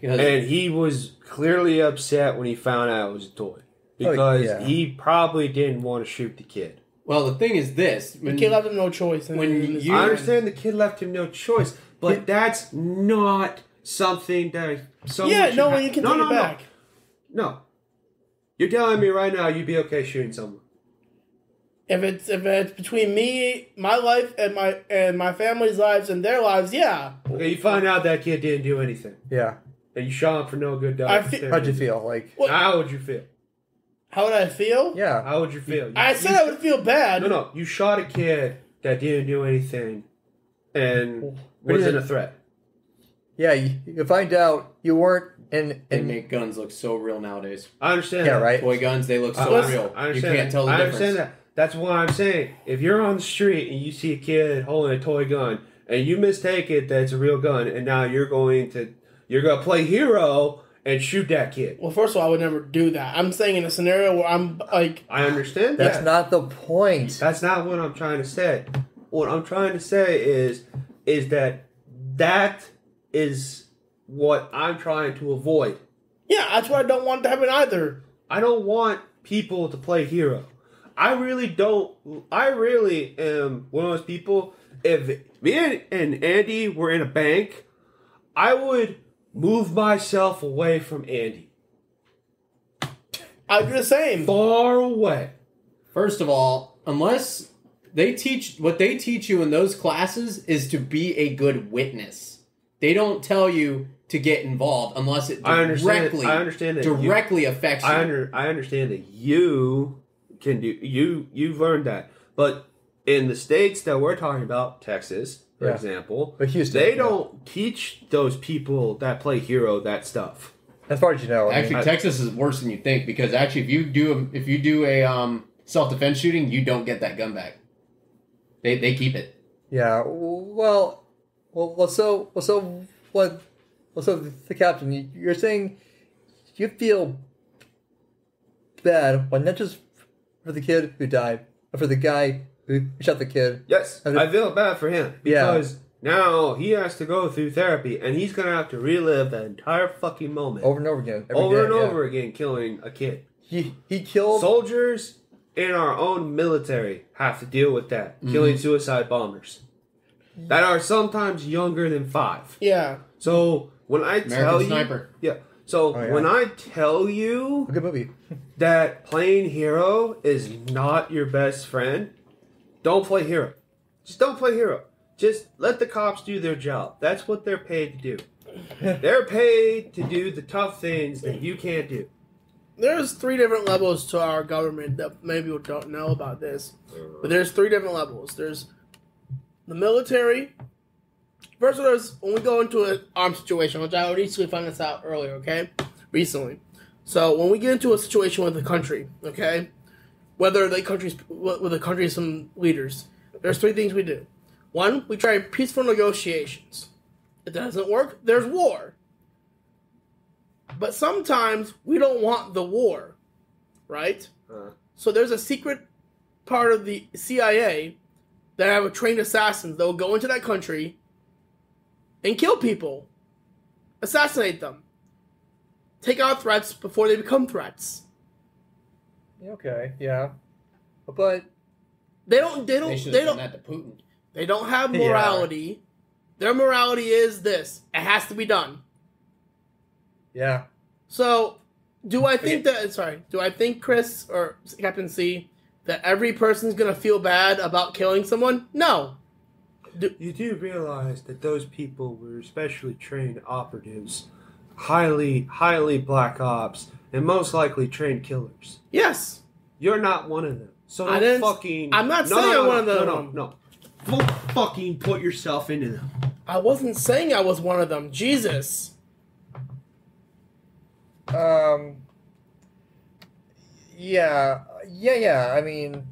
And he was clearly upset when he found out it was a toy. Because he probably didn't want to shoot the kid. Well, the thing is this. The kid left him no choice. I understand the kid left him no choice, but that's not something that someone you can take it back. No. You're telling me right now you'd be okay shooting someone. If it's between me, my life, and my family's lives and their lives, yeah. Okay, you find out that kid didn't do anything. Yeah. And you shot him for no good dog. How'd you feel? Like, how would you feel? How would I feel? Yeah. How would you feel? I said I would feel bad. No. You shot a kid that didn't do anything and wasn't a threat. Yeah, you find out you weren't in... They make guns look so real nowadays. I understand that. Right? Toy guns, they look so real. I understand you can't tell the difference. I understand that. That's why I'm saying, if you're on the street and you see a kid holding a toy gun and you mistake it that it's a real gun and now you're going to play hero and shoot that kid. Well, first of all, I would never do that. I'm saying in a scenario where I'm like... I understand that. That's not the point. That's not what I'm trying to say. What I'm trying to say is that is what I'm trying to avoid. Yeah, that's what I don't want to happen either. I don't want people to play hero. I really don't. I really am one of those people. If me and Andy were in a bank, I would move myself away from Andy. I'd do the same. Far away. First of all, unless they teach you in those classes is to be a good witness. They don't tell you to get involved unless it directly affects you. I understand that you can do you've learned that. But in the states that we're talking about, Texas, for example, but Houston, they don't teach those people that play hero that stuff. As far as you know, Texas is worse than you think because actually, if you do a self-defense shooting, you don't get that gun back. They keep it. Yeah. So the captain, you're saying you feel bad, not just for the kid who died, but for the guy who shot the kid. Yes, I feel bad for him because now he has to go through therapy and he's going to have to relive that entire fucking moment. Over and over again. Over again, killing a kid. He killed... Soldiers in our own military have to deal with that. Mm-hmm. Killing suicide bombers. That are sometimes younger than 5. Yeah. So when I tell you... Sniper. Yeah. So when I tell you... Good movie. that playing hero is not your best friend, don't play hero. Just don't play hero. Just let the cops do their job. That's what they're paid to do. They're paid to do the tough things that you can't do. There's 3 different levels to our government that maybe people don't know about this. But there's 3 different levels. There's the military. First of all, when we go into an armed situation, which I recently found this out earlier, okay? Recently. So when we get into a situation with a country, okay? Whether the country is some leaders, there's 3 things we do. 1, we try peaceful negotiations. If that doesn't work, there's war. But sometimes we don't want the war, right? So there's a secret part of the CIA that have trained assassins that will go into that country and kill people, assassinate them, take out threats before they become threats. Okay, yeah, but they don't done that to Putin. They don't have morality. Yeah. Their morality is this: it has to be done. Yeah. So, do I think Chris or Captain C that every person's gonna feel bad about killing someone? No. you do realize that those people were specially trained operatives, highly black ops, and most likely trained killers. Yes. You're not one of them. So I don't didn't- fucking. I'm not saying I'm one of them. No. Don't fucking put yourself into them. I wasn't saying I was one of them. Jesus. Yeah. I mean,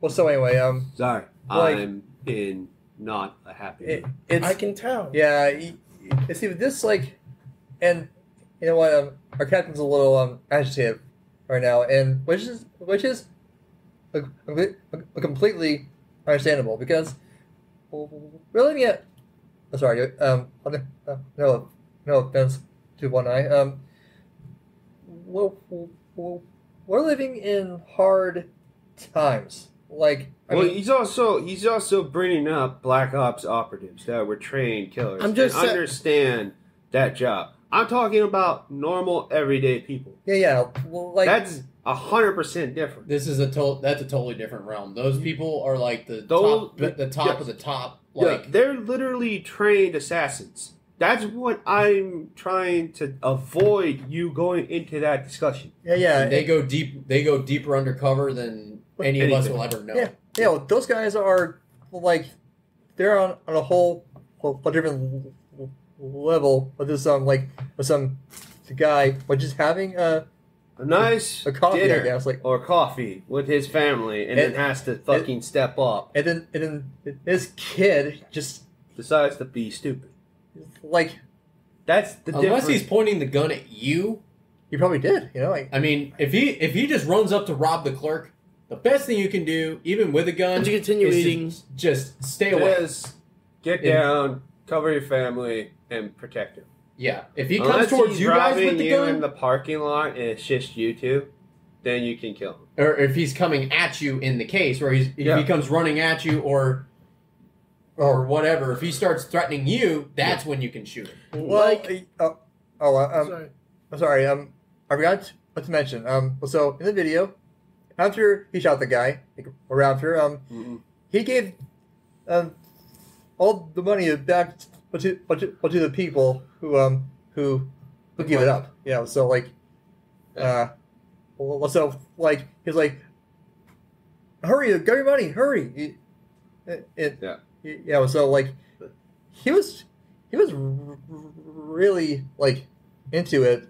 well, so anyway, Sorry, Like- I'm in not a happy mood. it's I can tell. yeah. See, with this and you know what? Our captain's a little agitated right now, and which is a completely understandable because we're living at. Sorry, no offense to one eye. We're living in hard times. Like, I Well, mean, he's also bringing up black ops operatives that were trained killers. I'm just and sa- understand that job. I'm talking about normal everyday people. yeah. Well, like That's 100% different. That's a totally different realm. Those people are like the Those- top of the top. Yeah, Like they're literally trained assassins. That's what I'm trying to avoid you going into that discussion. yeah. they go deep. They go deeper undercover than any of us will ever know. Yeah. Well, those guys are like they're on a whole different level with this with some guy which is having A nice a coffee, I dinner guess, like, or coffee with his family, and then has to fucking step up. and then this kid just Decides to be stupid. like That's the Unless difference. he's pointing the gun at you. he probably did, like I mean, if he just runs up to rob the clerk, the best thing you can do, even with a gun, But you continue is to eating. just stay away. Just get Yeah. down, cover your family, and protect him. Yeah, if he Unless comes towards he's you guys robbing with the you gun, in the parking lot and it's just you two, then you can kill him. or if he's coming at you in the case, or if Yeah. he comes running at you, or whatever, if he starts threatening you, that's when you can shoot him. Like- I'm sorry, I forgot to mention, so in the video, after he shot the guy, or after, he gave, all the money back to the people who gave it up. Yeah, so like, so like he's like, hurry, get your money, hurry. Yeah. So like, he was really like into it,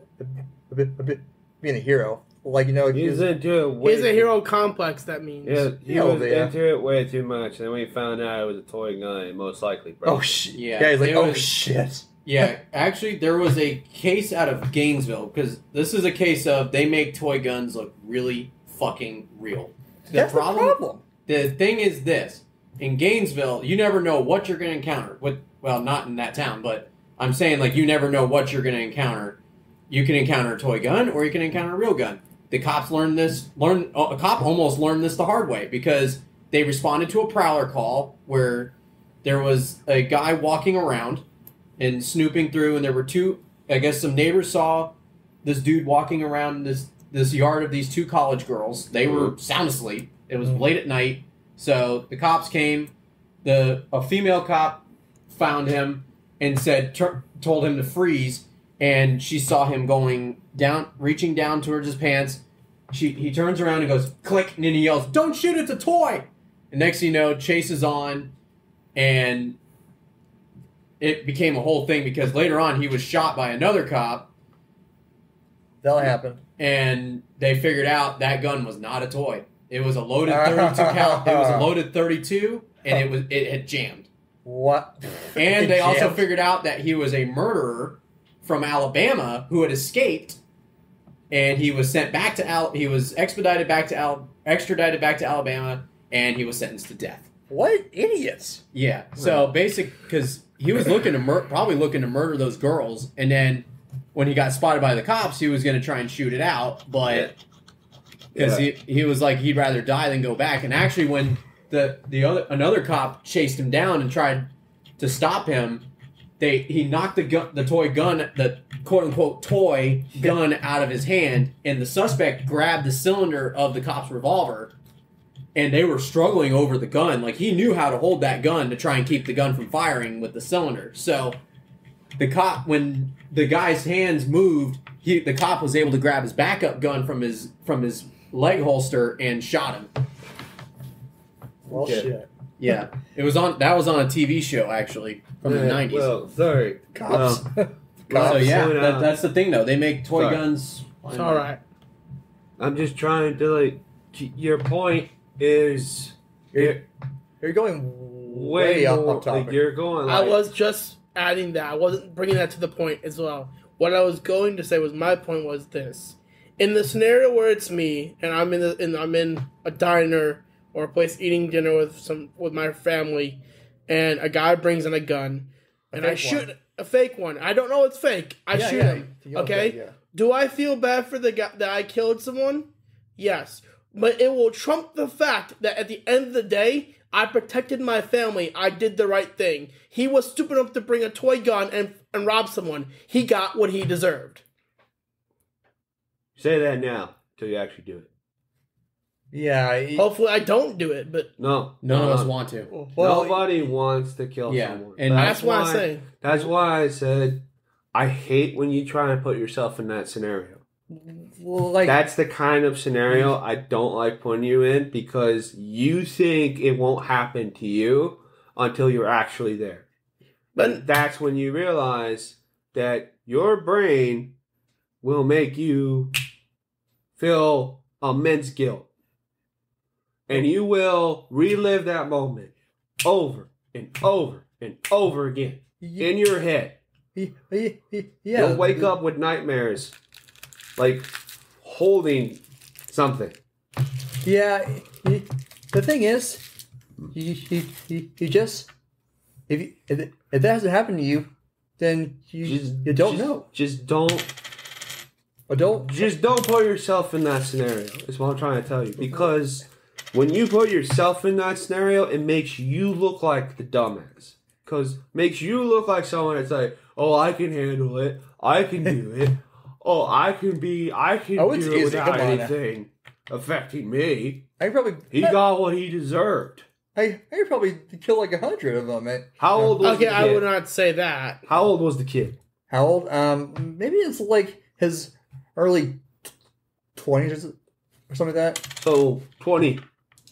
a bit being a hero. Like, He's into it. He has a hero complex, that means. Yeah, he Yeah, was yeah. into it way too much. And when he found out it was a toy gun, it most likely broke. Oh shit! Yeah, Yeah, he's like, it oh was- shit. Yeah, actually, there was a case out of Gainesville, because this is a case of they make toy guns look really fucking real. That's the problem. The thing is this: in Gainesville, you never know what you're going to encounter. Well, not in that town, but I'm saying like you never know what you're going to encounter. You can encounter a toy gun, or you can encounter a real gun. The cops a cop almost learned this the hard way because they responded to a prowler call where there was a guy walking around and snooping through, and there were two. I guess some neighbors saw this dude walking around this yard of these two college girls. They were sound asleep. It was late at night, so the cops came. A female cop found him and told him to freeze, and she saw him going down, reaching down towards his pants. He turns around and goes click, and then he yells, "Don't shoot! It's a toy!" And next thing you know, chase is on, and it became a whole thing because later on he was shot by another cop, That'll happen. and they figured out that gun was not a toy. It was a loaded 32 cal. It was a loaded 32, and it had jammed. What? And they also Jammed. figured out that he was a murderer from Alabama who had escaped, and he was sent back to he was extradited back to Alabama, and he was sentenced to death. What idiots? Yeah. So because he was looking to probably looking to murder those girls, and then when he got spotted by the cops, he was going to try and shoot it out, but because he was like he'd rather die than go back. And actually, when another cop chased him down and tried to stop him, he knocked the toy gun, the quote unquote toy gun, out of his hand, and the suspect grabbed the cylinder of the cop's revolver and they were struggling over the gun. Like, he knew how to hold that gun to try and keep the gun from firing with the cylinder. So the cop, when the guy's hands moved, the cop was able to grab his backup gun from his leg holster and shot him. Well, shit. Yeah, that was on a TV show actually from the 90s. Well, sorry, Cops. So yeah, that's the thing though. They make toy guns. It's all right. I'm just trying to like. Your point is You're going way more, off topic. like, you're going. I Like, was just adding that. I wasn't bringing that to the point as well. What I was going to say was my point was this: in the scenario where it's me and I'm in a diner or a place eating dinner with my family, and a guy brings in a gun, and I shoot a fake one. I don't know it's fake. I shoot him. Okay. Yeah. Do I feel bad for the guy that I killed someone? Yes. But it will trump the fact that at the end of the day, I protected my family. I did the right thing. He was stupid enough to bring a toy gun and rob someone. He got what he deserved. say that now till you actually do it. Yeah. Hopefully I don't do it, but No, None of us want to. Well, nobody wants to kill someone. and that's why I say. That's why I said I hate when you try and put yourself in that scenario. like That's the kind of scenario I don't like putting you in because you think it won't happen to you until you're actually there. But that's when you realize that your brain will make you feel immense guilt. And you will relive that moment over and over and over again in your head. yeah. You'll wake up with nightmares, like holding something. Yeah. The thing is, you just if that hasn't happened to you, then you don't know. Just don't put yourself in that scenario. Is what I'm trying to tell you. Because when you put yourself in that scenario, it makes you look like the dumbass. Because makes you look like someone that's like, oh, I can handle it. I can do it. Oh, I can do it without anything affecting me. He got what he deserved. I could probably kill like 100 of them, man. How old was the kid? I would not say that. How old was the kid? How old? Maybe it's like his early 20s or something like that. So 20.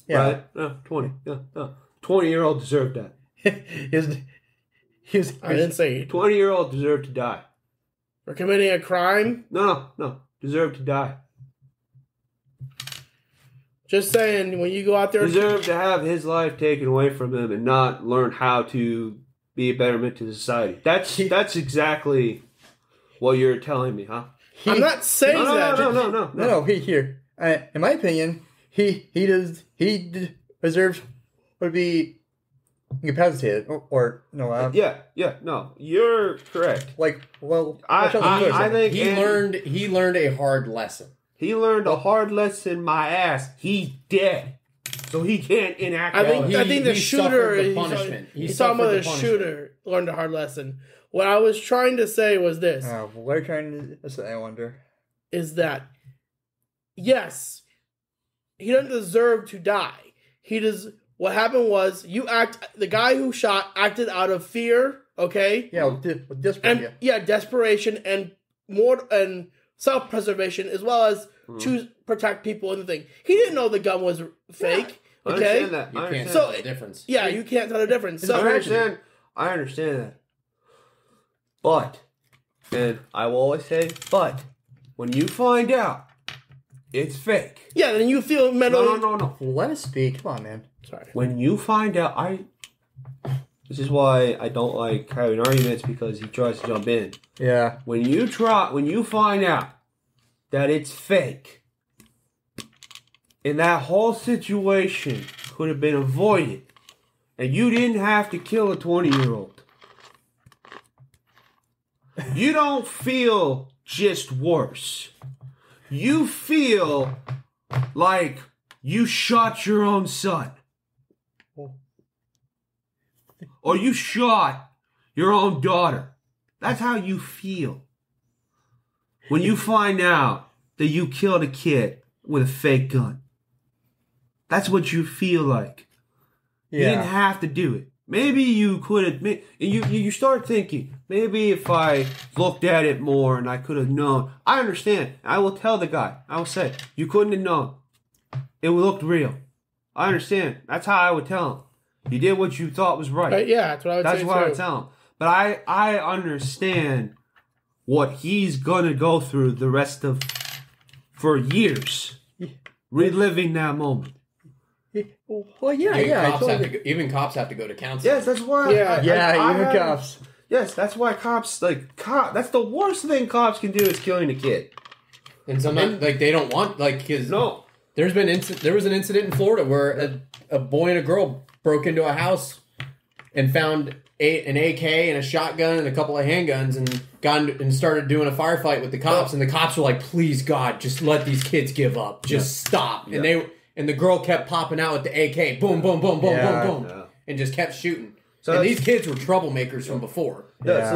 Yeah. Right? No, 20. Yeah. No. 20-year-old deserved that. I didn't say 20-year-old deserved to die. for committing a crime. No. Deserved to die. Just saying, when you go out there, Deserved to have his life taken away from him and not learn how to be a betterment to society. That's exactly what you're telling me, huh? I'm not saying that. No. Here. In my opinion, he deserves to be incapacitated or no. No, you're correct. Like, well, I think he learned a hard lesson. He learned a hard lesson. My ass. He's dead, so he can't enact. I think the he shooter. suffered the punishment. He's talking about the shooter learned a hard lesson. What I was trying to say was this: what are you trying to say? I wonder. Is that yes, he doesn't deserve to die. He does. What happened was the guy who shot acted out of fear. Okay. Yeah, with desperation. Desperation and self-preservation, as well as protect people and the thing. He didn't know the gun was fake. Yeah, okay, I understand that. You can't tell the difference. Yeah, you can't tell the difference. I understand that. But, and I will always say, but when you find out it's fake. Yeah, then you feel mentally. No. Let us speak. Come on, man. Sorry. When you find out, this is why I don't like having arguments because he tries to jump in. Yeah. When you find out that it's fake, and that whole situation could have been avoided, and you didn't have to kill a 20-year-old, you don't feel just worse. You feel like you shot your own son. Or you shot your own daughter. That's how you feel. When you find out that you killed a kid with a fake gun. That's what you feel like. You didn't have to do it. Maybe you could have. You start thinking, maybe if I looked at it more and I could have known. I understand. I will tell the guy. I will say, you couldn't have known. It looked real. I understand. That's how I would tell him. You did what you thought was right. Yeah, that's what I would say. That's what I would tell him. But I understand what he's going to go through the rest of, for years, reliving that moment. Well, Even cops have to go to counseling. Yes, that's why. Even cops. Yes, that's why cops that's the worst thing cops can do is killing a kid. And sometimes they don't want because no. There was an incident in Florida where a boy and a girl broke into a house and found an AK and a shotgun and a couple of handguns and started doing a firefight with the cops. And the cops were like, "Please God, just let these kids give up. Just stop." Yeah. And the girl kept popping out with the AK, boom, boom, boom, boom, boom, boom, and just kept shooting. So these kids were troublemakers from before. Yeah. So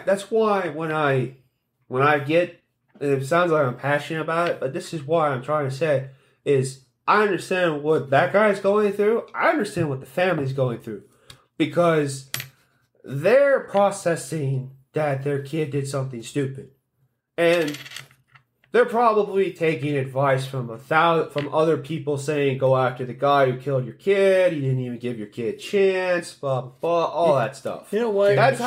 that's why when I get, and it sounds like I'm passionate about it, but this is why I'm trying to say is I understand what that guy's going through. I understand what the family's going through because they're processing that their kid did something stupid, and they're probably taking advice from other people saying, go after the guy who killed your kid. He didn't even give your kid a chance, blah, blah, blah, all that stuff. You know what? That's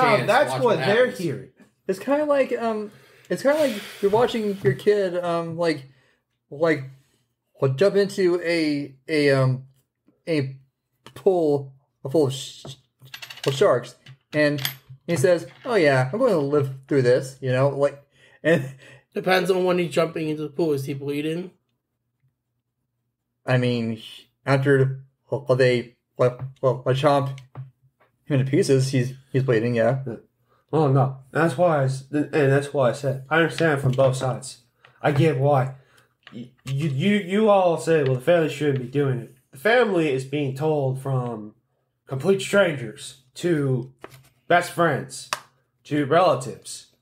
what they're hearing. It's kind of like you're watching your kid jump into a pool full of sharks, and he says, "Oh yeah, I'm going to live through this," and. Depends on when he's jumping into the pool. Is he bleeding? I mean, after they chomp him into pieces, he's bleeding. Yeah. Oh no, that's why I said I understand from both sides. I get why. You all say, well, the family shouldn't be doing it. The family is being told from complete strangers to best friends to relatives.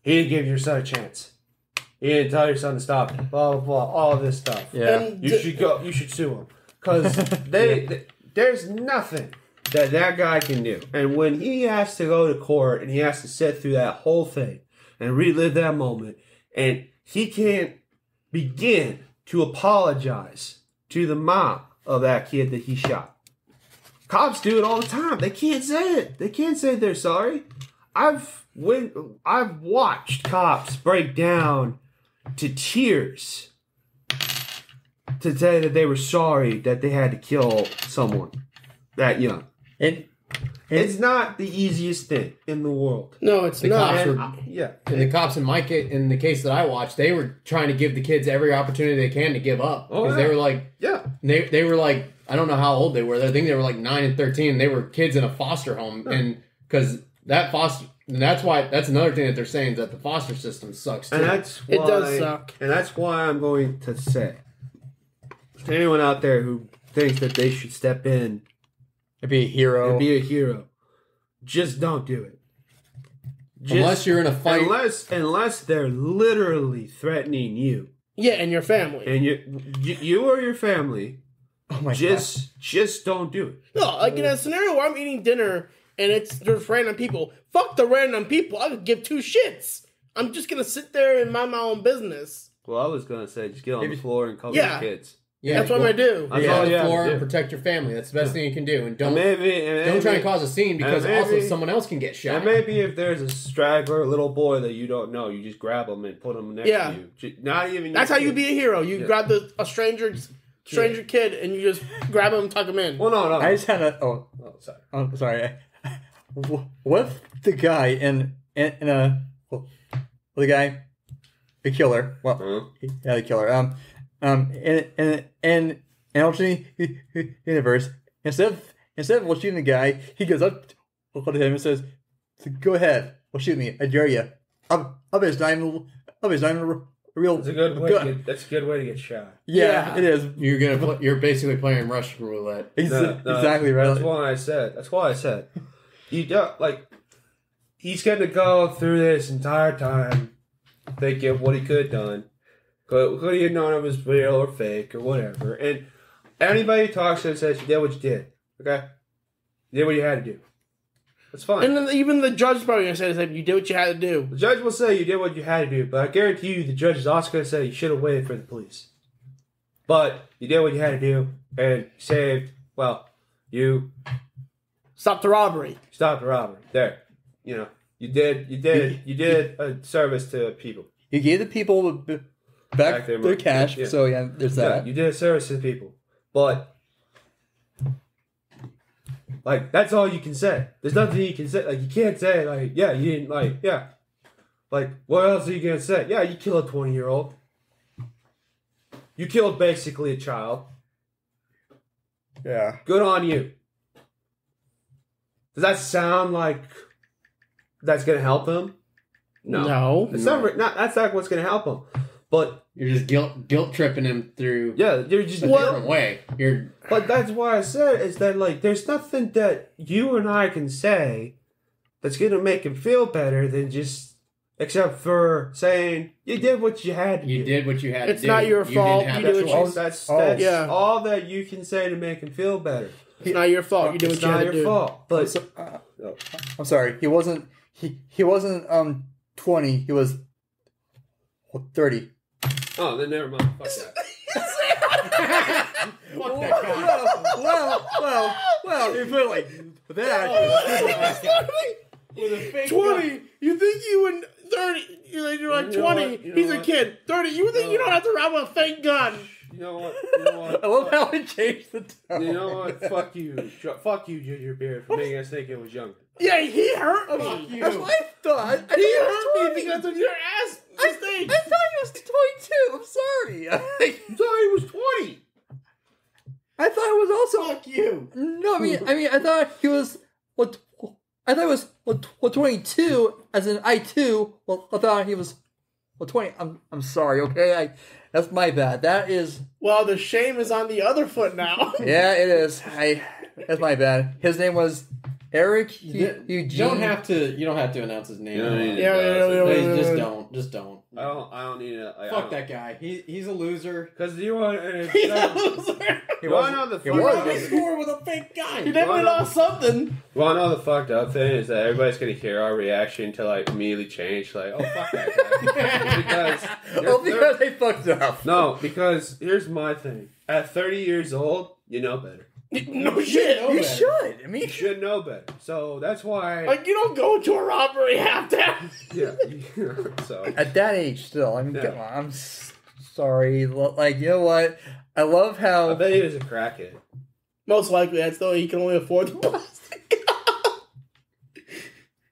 He didn't give your son a chance. He didn't tell your son to stop it. Blah blah blah. All this stuff. Yeah. You should go. You should sue him because there's nothing that guy can do. And when he has to go to court and he has to sit through that whole thing and relive that moment, and he can't begin to apologize to the mom of that kid that he shot. Cops do it all the time. They can't say it. They can't say they're sorry. I've watched cops break down to tears to say that they were sorry that they had to kill someone that young. And it's not the easiest thing in the world. No, it's not. And the cops in the case that I watched, they were trying to give the kids every opportunity they can to give up. Because they were like, they were like, I don't know how old they were. I think they were like 9 and 13. They were kids in a foster home, and because that's another thing that they're saying is that the foster system sucks too. And it does suck. And that's why I'm going to say to anyone out there who thinks that they should step in and be a hero, just don't do it. Unless you're in a fight. Unless they're literally threatening you. Yeah, and your family. And you or your family. Oh my God. Just don't do it. No, like in a scenario where I'm eating dinner and there's random people. Fuck the random people. I could give two shits. I'm just gonna sit there and mind my own business. Well, I was gonna say just get on the floor and cover your kids. Yeah, that's what I'm gonna do. Get on the floor and protect your family. That's the best thing you can do. And don't try to cause a scene because also someone else can get shot. And maybe if there's a straggler, little boy that you don't know, you just grab him and put him next to you. Not even. That's how you be a hero. You grab a stranger kid and you just grab him and tuck him in. Well, no. I just had sorry. Oh, sorry. What if the guy the killer? Well, the killer. In alternate universe, instead of shooting the guy, he goes up to him and says, "Go ahead, shoot me. I dare you. I'll bet it's not even real." That's a good way. That's a good way to get shot. Yeah, it is. You're basically playing Russian roulette. Exactly right. That's why I said. You don't he's going to go through this entire time thinking what he could have done. Could he have known it was real or fake or whatever. And Anybody who talks to him says you did what you did. Okay? You did what you had to do. That's fine. And then even the judge is probably going to say the same. You did what you had to do. The judge will say you did what you had to do, but I guarantee you the judge is also going to say you should have waited for the police. But you did what you had to do and saved, well, you Stop the robbery. stopped the robbery. There. You know, you did a service to people. You gave the people back their money. cash, Yeah. so yeah, there's Yeah, that. you did a service to the people. But like, that's all you can say. There's nothing you can say. Like, you can't say, like, yeah, you didn't, like, yeah. Like, what else are you going to say? Yeah, you killed a 20-year-old. You killed basically a child. Yeah. Good on you. Does that sound like that's going to help him? No. It's not, that's not what's going to help him. But You're just guilt tripping him through yeah, you're just a different way. But that's why I said is that, like, there's nothing that you and I can say that's gonna make him feel better than just, except for saying you did what you had to do. You did what you had to do. It's not your fault. Didn't have You a did what choice. That's yeah. all that you can say to make him feel better. It's not your fault. You did what It's you had not to your do. fault. But I'm sorry. He wasn't 20. He was 30. oh, then never mind. Fuck that. Fuck that guy. Well, you put it like that. With a fake 20. You think you and 30? You're like You know 20. what? You know He's a what? kid. 30. You think you don't have to rob with a fake gun? You know what? You know what? I love how it changed the tone. You know what? Fuck you. Fuck you, Gingerbeard, for making us think it was younger. Yeah, he hurt me. Fuck you. That's what I thought. He hurt me because of your ass mistake. I thought he was 22. I'm sorry. I thought he was 20. I thought it was also. Fuck you. No, I mean, I thought he was. What? I thought it was 22, as in I too. Well, I thought he was 20. I'm sorry. Okay, that's my bad. That is. Well, the shame is on the other foot now. Yeah, it is. That's my bad. His name was Eric Eugene. You don't have to announce his name. Yeah. Just don't. I don't need to. Fuck that guy. He's a loser. Because you want to. He's a loser. He You want was. to know the He fucked was. up He thing? scored with a fake guy. He definitely lost something. You want to know the fucked up thing is that everybody's gonna hear our reaction to like immediately change, like, oh fuck that guy. Because they fucked up. No, because here's my thing. At 30 years old, you know better. No shit. know You better. should. I You mean, should know better. So that's why. Like, you don't go to a robbery after. Yeah. So. at that age, still. I mean, Yeah. come on. I'm sorry. Like, you know what? I love I how. bet he was a crackhead. Most likely, that's though he can only afford the plastic.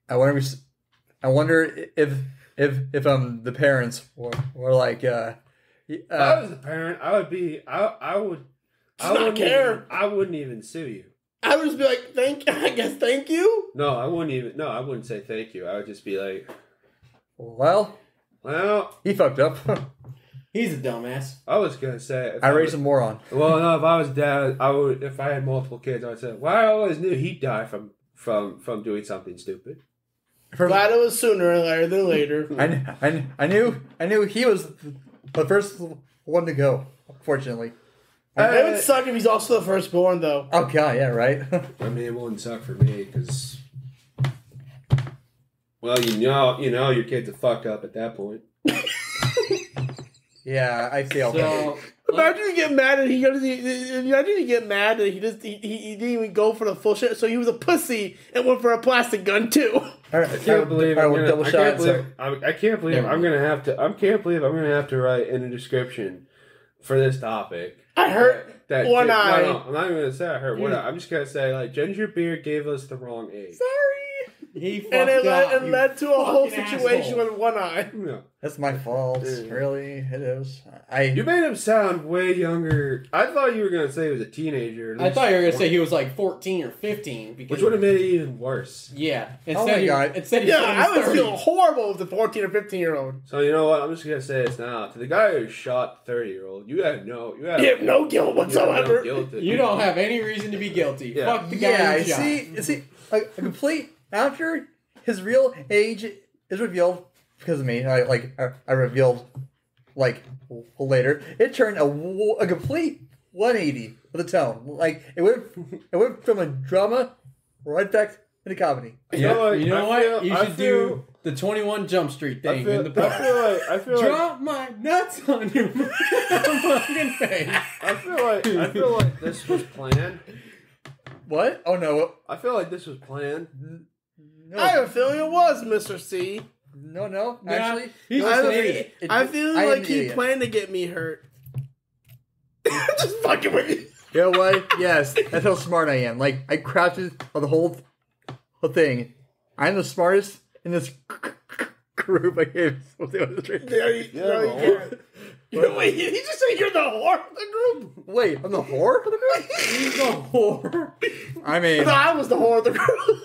I wonder if the parents were like If I was a parent, I would be. I would. Just not care. I wouldn't even sue you. I would just be like, thank you. No, I wouldn't even. No, I wouldn't say thank you. I would just be like, well, well, he fucked up. He's a dumbass. I was gonna say. I raised a moron. Well, no, if I was dad, I would. If I had multiple kids, I would say, well, I always knew he'd die from doing something stupid. Glad it was sooner than later. I knew he was the first one to go. Fortunately. It would suck if he's also the firstborn, though. Oh god, yeah, right. I mean, it wouldn't suck for me because, well, you know, your kid's a fucked up at that point. Yeah, I failed. So Imagine you get mad and he didn't even go for the full shit. So he was a pussy and went for a plastic gun too. All right, I can't believe I'm gonna have to write in the description for this topic. I hurt one eye. No, I'm not even gonna say I hurt one eye. I'm just gonna say like Gingerbeard gave us the wrong age. he fucked And it up. led to a whole fucking situation asshole. with one eye. No. That's my fault. Really, it is. You made him sound way younger. I thought you were gonna say he was a teenager. I thought you were gonna say he was like 14 or 15. Because, which would have made it even worse. Yeah. my God. Instead he Yeah, said he was I would 30. feel horrible with a 14 or 15-year-old. So you know what? I'm just gonna say this now. To the guy who shot the 30-year-old, you have no You have no guilt whatsoever. You don't have any reason to be guilty. Yeah. Fuck the guy Yeah, who shot. see, a complete after his real age is revealed because of me. I revealed like later. It turned a complete 180 with the tone. Like it went from a drama right back into comedy. Yeah, you know what? You I should feel- do the 21 Jump Street thing in the I park. feel like Drop my nuts on your fucking face. I feel like this was planned. What? Oh no. I feel like this was planned. No. I have a feeling it was Mr. C. No. Nah, Actually, he's no, just I an have a- idiot. I feel I am like an he idiot. planned to get me hurt. Just fucking with you. You know what? Yes, that's how smart I am. Like I crafted the whole thing. I'm the smartest in this group. I gave something on the street. No, you can't. Wait, did he just say you're the whore of the group? Wait, I'm the whore of the group? He's a whore. I mean, No, I was the whore of the group.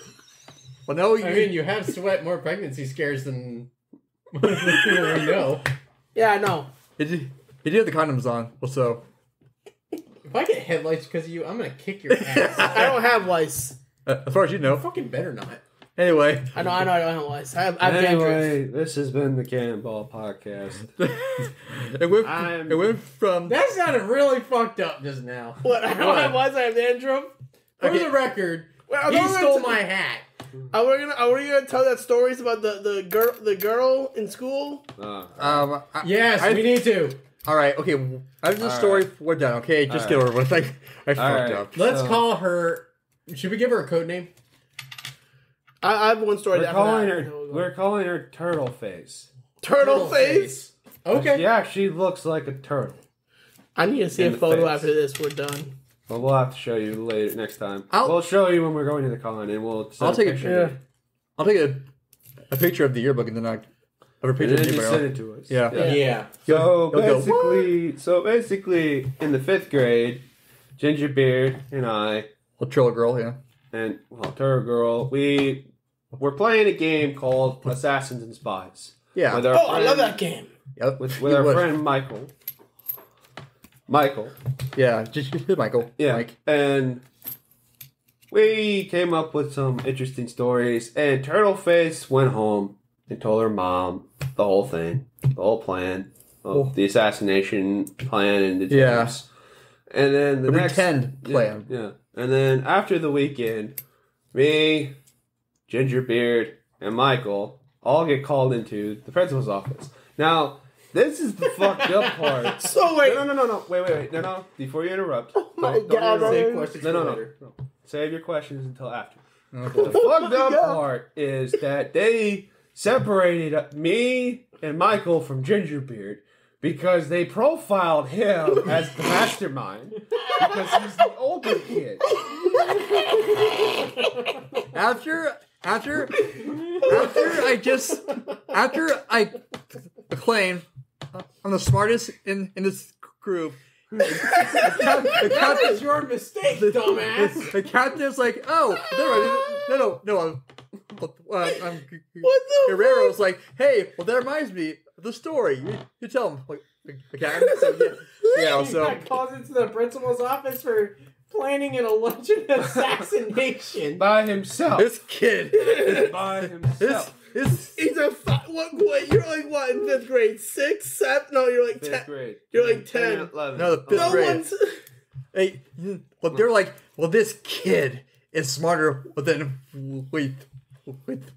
well, no, I mean, you have sweat more pregnancy scares than most of the people we know. Yeah, I know. he did have the condoms on. Well, so If I get headlights because of you, I'm gonna kick your ass. I don't have lice. as far as you know. Fucking better not. Anyway, I know, I don't have lice. I have dandruff. Anyway, this has been the Cannonball Podcast. it went from That sounded really fucked up just now. What? I don't have lice. I have dandruff. For Okay. the record, Wait, I he thought we were stole gonna my hat. Are we gonna tell that stories about the girl in school? Yes, we need to. all right, okay. After the story, we're done. Okay, just get over with. Like I fucked right. up. Let's So- call her. Should we give her a code name? I have one story. We're after calling that. her. We're calling her Turtle Face. Turtle face. Okay. She actually looks like a turtle. I need to see In a the photo face. after this. We're done. But we'll have to show you later next time. I'll- We'll show you when we're going to the con, and we'll. I'll take a picture. I'll take a picture of the yearbook and then I'll have a And picture then of you the send yearbook. it to us. Yeah. Yeah. So You'll go, basically, in the 5th grade, Gingerbeard and I, Well, Troll Girl, yeah. and Turtle Girl, we were playing a game called Assassins and Spies. Yeah. With our Oh, I friend- love that game. Yep. With It our was. friend Michael. Michael. Yeah, just Michael. Yeah. Mike. And we came up with some interesting stories, and Turtleface went home and told her mom the whole thing, the whole plan of the assassination plan and the Yeah. tapes. And then the next pretend plan. Yeah. And then after the weekend, me, Gingerbeard, and Michael all get called into the principal's office. Now, this is the fucked up part. So wait. No. Wait. No. Before you interrupt. my Don't God. interrupt. Save questions No. for later. Save your questions until after. Okay. The fucked up part is that they separated me and Michael from Gingerbeard because they profiled him as the mastermind because he's the older kid. After I claim I'm the smartest in this group. That was your mistake, dumbass. The captain's like, oh, no. I'm What the Guerrero's like, hey, well, that reminds me of the story. You tell him. Like, the captain. So, yeah. You So got called into the principal's office for planning an alleged assassination. By himself. this kid, By himself. He's a what? You're like what in 5th grade? 6, 7? No, you're like 10. 5th grade. You're like 10. 11. No, the 5th No grade. one's. Hey, well, they're like, well, this kid is smarter than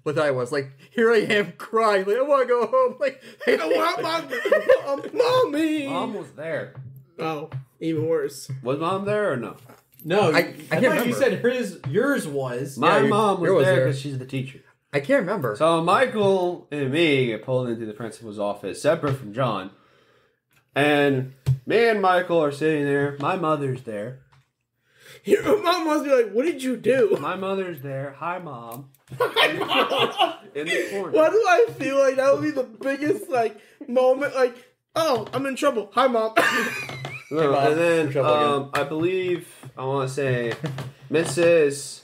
what I was. Like, here I am crying. Like, I want to go home. Like, I want my mommy. Mom was there. Oh, even worse. Was mom there or no? No, I I can't thought you remember. said yours was. My your- mom was yours was there there. because she's the teacher. I can't remember. So Michael and me get pulled into the principal's office, separate from John. And me and Michael are sitting there. My mother's there. Your mom must be like, "What did you do?" My mother's there. Hi, Mom. In the corner. Why do I feel like that would be the biggest moment? Like, oh, I'm in trouble. Hi, mom. No, Mom, and then trouble I believe I want to say Mrs.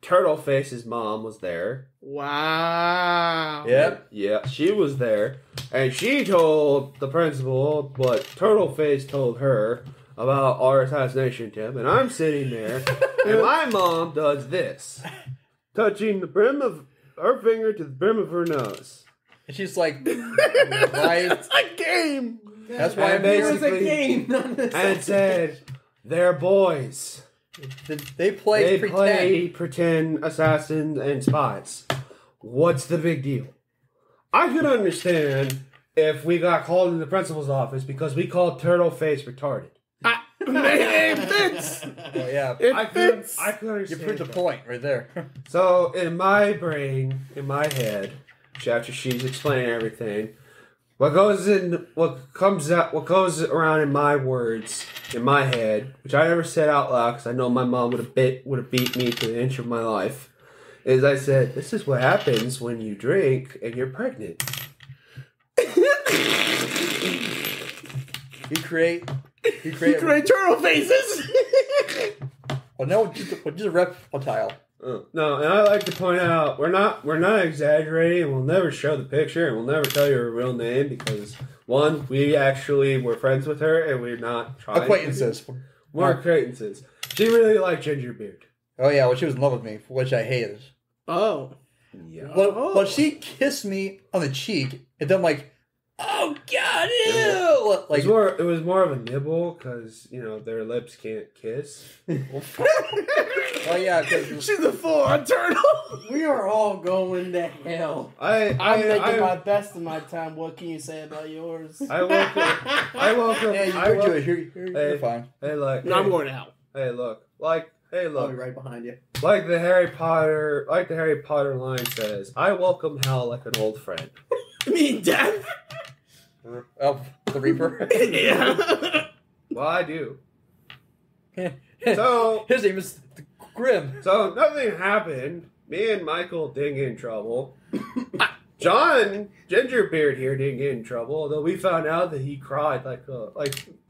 Turtleface's mom was there. Wow. Yep. Yeah, she was there, and she told the principal what Turtleface told her about our assassination attempt. And I'm sitting there, and my mom does this, touching the brim of her finger to the brim of her nose. And she's like, why? It's a game. That's why And I'm here. basically- It was a game, not an And said, They're boys. They play pretend assassins and spies. What's the big deal? I could understand if we got called in the principal's office because we called Turtle Face retarded. It fits. Oh, yeah. I could understand. You proved the point right there. So in my brain, in my head, after she's explaining everything, what goes around in my words, in my head, which I never said out loud because I know my mom would have beat me to the inch of my life, is I said, "This is what happens when you drink and you're pregnant." You create turtle faces. Well, no, just a reptile. No, and I like to point out we're not exaggerating. We'll never show the picture, and we'll never tell you her real name because one, we actually were friends with her, and we're not trying. Acquaintances. We're acquaintances. She really liked Gingerbeard. Oh yeah, well she was in love with me, which I hated. Oh. Yeah. Well, she kissed me on the cheek, and then I'm like, oh god, ew! Like it was more of a nibble because their lips can't kiss. oh yeah, she's a full-on turtle. We are all going to hell. I'm making my best in my time. What can you say about yours? I welcome. Yeah, you're fine. Hey, look. No, I'm going to hell. Hey, look. I'll be right behind you. Like the Harry Potter line says, I welcome hell like an old friend. You mean death? Oh, the Reaper. Yeah. Well, I do. So his name is Grim. So nothing happened. Me and Michael didn't get in trouble. John Gingerbeard here didn't get in trouble, although we found out that he cried like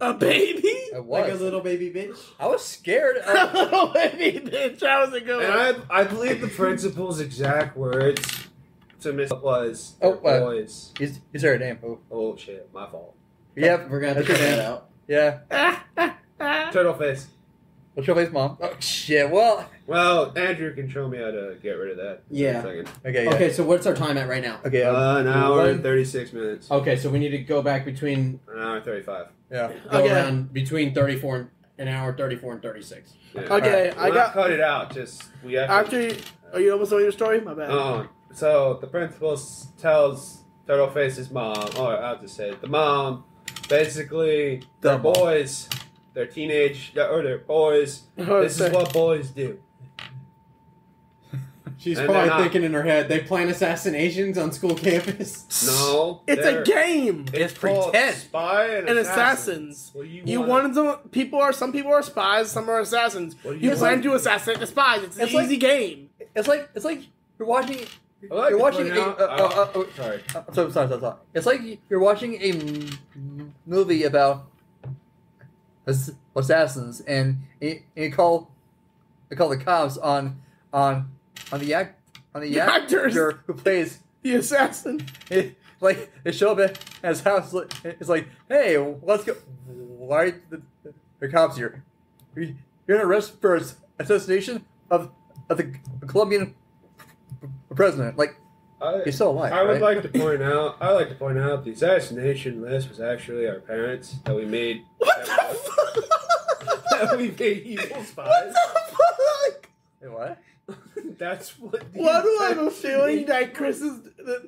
a baby, like a little baby bitch. I was scared. A little baby bitch. That was a good one. And I believe the principal's exact words to Miss was boys. Is there a name? Oh shit, my fault. Yeah, we're gonna have to cut that out. Yeah. Turtle face. What's your face, Mom? Oh shit. Well, Andrew can show me how to get rid of that. Yeah. Okay. Yeah. Okay. So what's our time at right now? Okay. An hour and 36 minutes. Okay, so we need to go back between an hour and 35. Yeah. Go around between 34 an hour 34 and 36. Yeah. Okay, right. I got cut it out. Just we have after. Are you almost on your story? My bad. So the principal tells Turtleface's mom, or I'll just say it, the mom, basically they're boys. They're they're boys. This is what boys do. She's probably thinking in her head, they plan assassinations on school campus. No. It's a game. It's pretend. Spy and assassons. Some people are spies, some are assassins. You plan to assassinate the spies. It's an easy game. It's like you're watching. Sorry. It's like you're watching a movie about assassins, and you call the cops on the actor who plays the assassin. They show up at his house. It's like, hey, let's go. Why are the cops here? You're gonna arrest for assassination of the Colombian president. Like, he's still alive. I would like to point out. The assassination list was actually our parents that we made. What the fuck? That we made evil spies. What the fuck? Wait, what? That's what. Why do I have a feeling that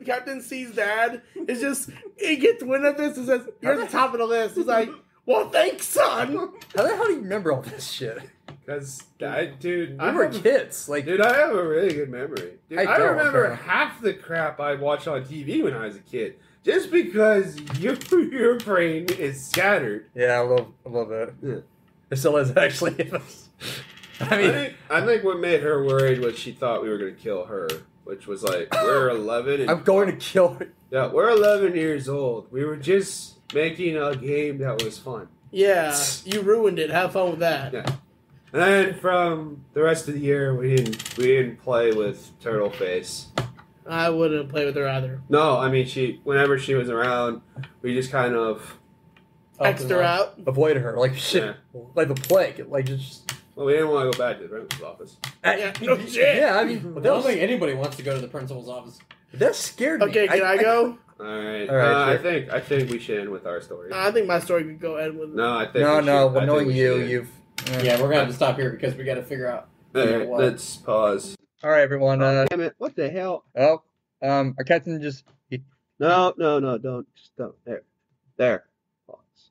Captain C's dad is just he gets wind of this and says, "You're at the top of the list." He's like, "Well, thanks, son." How the hell do you remember all this shit? Because, we were kids. Like, dude, I have a really good memory. Dude, I remember half the crap I watched on TV when I was a kid. Just because your brain is scattered. Yeah, a little bit. Yeah. It still is, actually. I think what made her worried was she thought we were going to kill her, which was like, we're 11. And, I'm going to kill her. Yeah, we're 11 years old. We were just making a game that was fun. Yeah, you ruined it. Have fun with that. Yeah. And then from the rest of the year, we didn't play with Turtleface. I wouldn't play with her either. No, I mean whenever she was around, we just kind of X'd her out, avoided her like shit, like the plague, like just. Well, we didn't want to go back to the principal's office. No shit. Yeah, I mean, I don't think anybody wants to go to the principal's office. That scared me. Okay, can I go? All right. Sure. I think we should end with our story. I think my story could go end with. No, I think no. Well, knowing you've Yeah, we're gonna have to stop here because we got to figure out. Alright, what? let's pause. All right, everyone. Damn it! What the hell? Our captain just. No, don't. Just don't. There. Pause.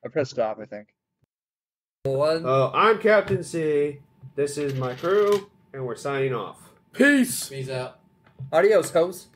I pressed stop, I think. One. I'm Captain C. This is my crew, and we're signing off. Peace. Peace out. Adios, hoes.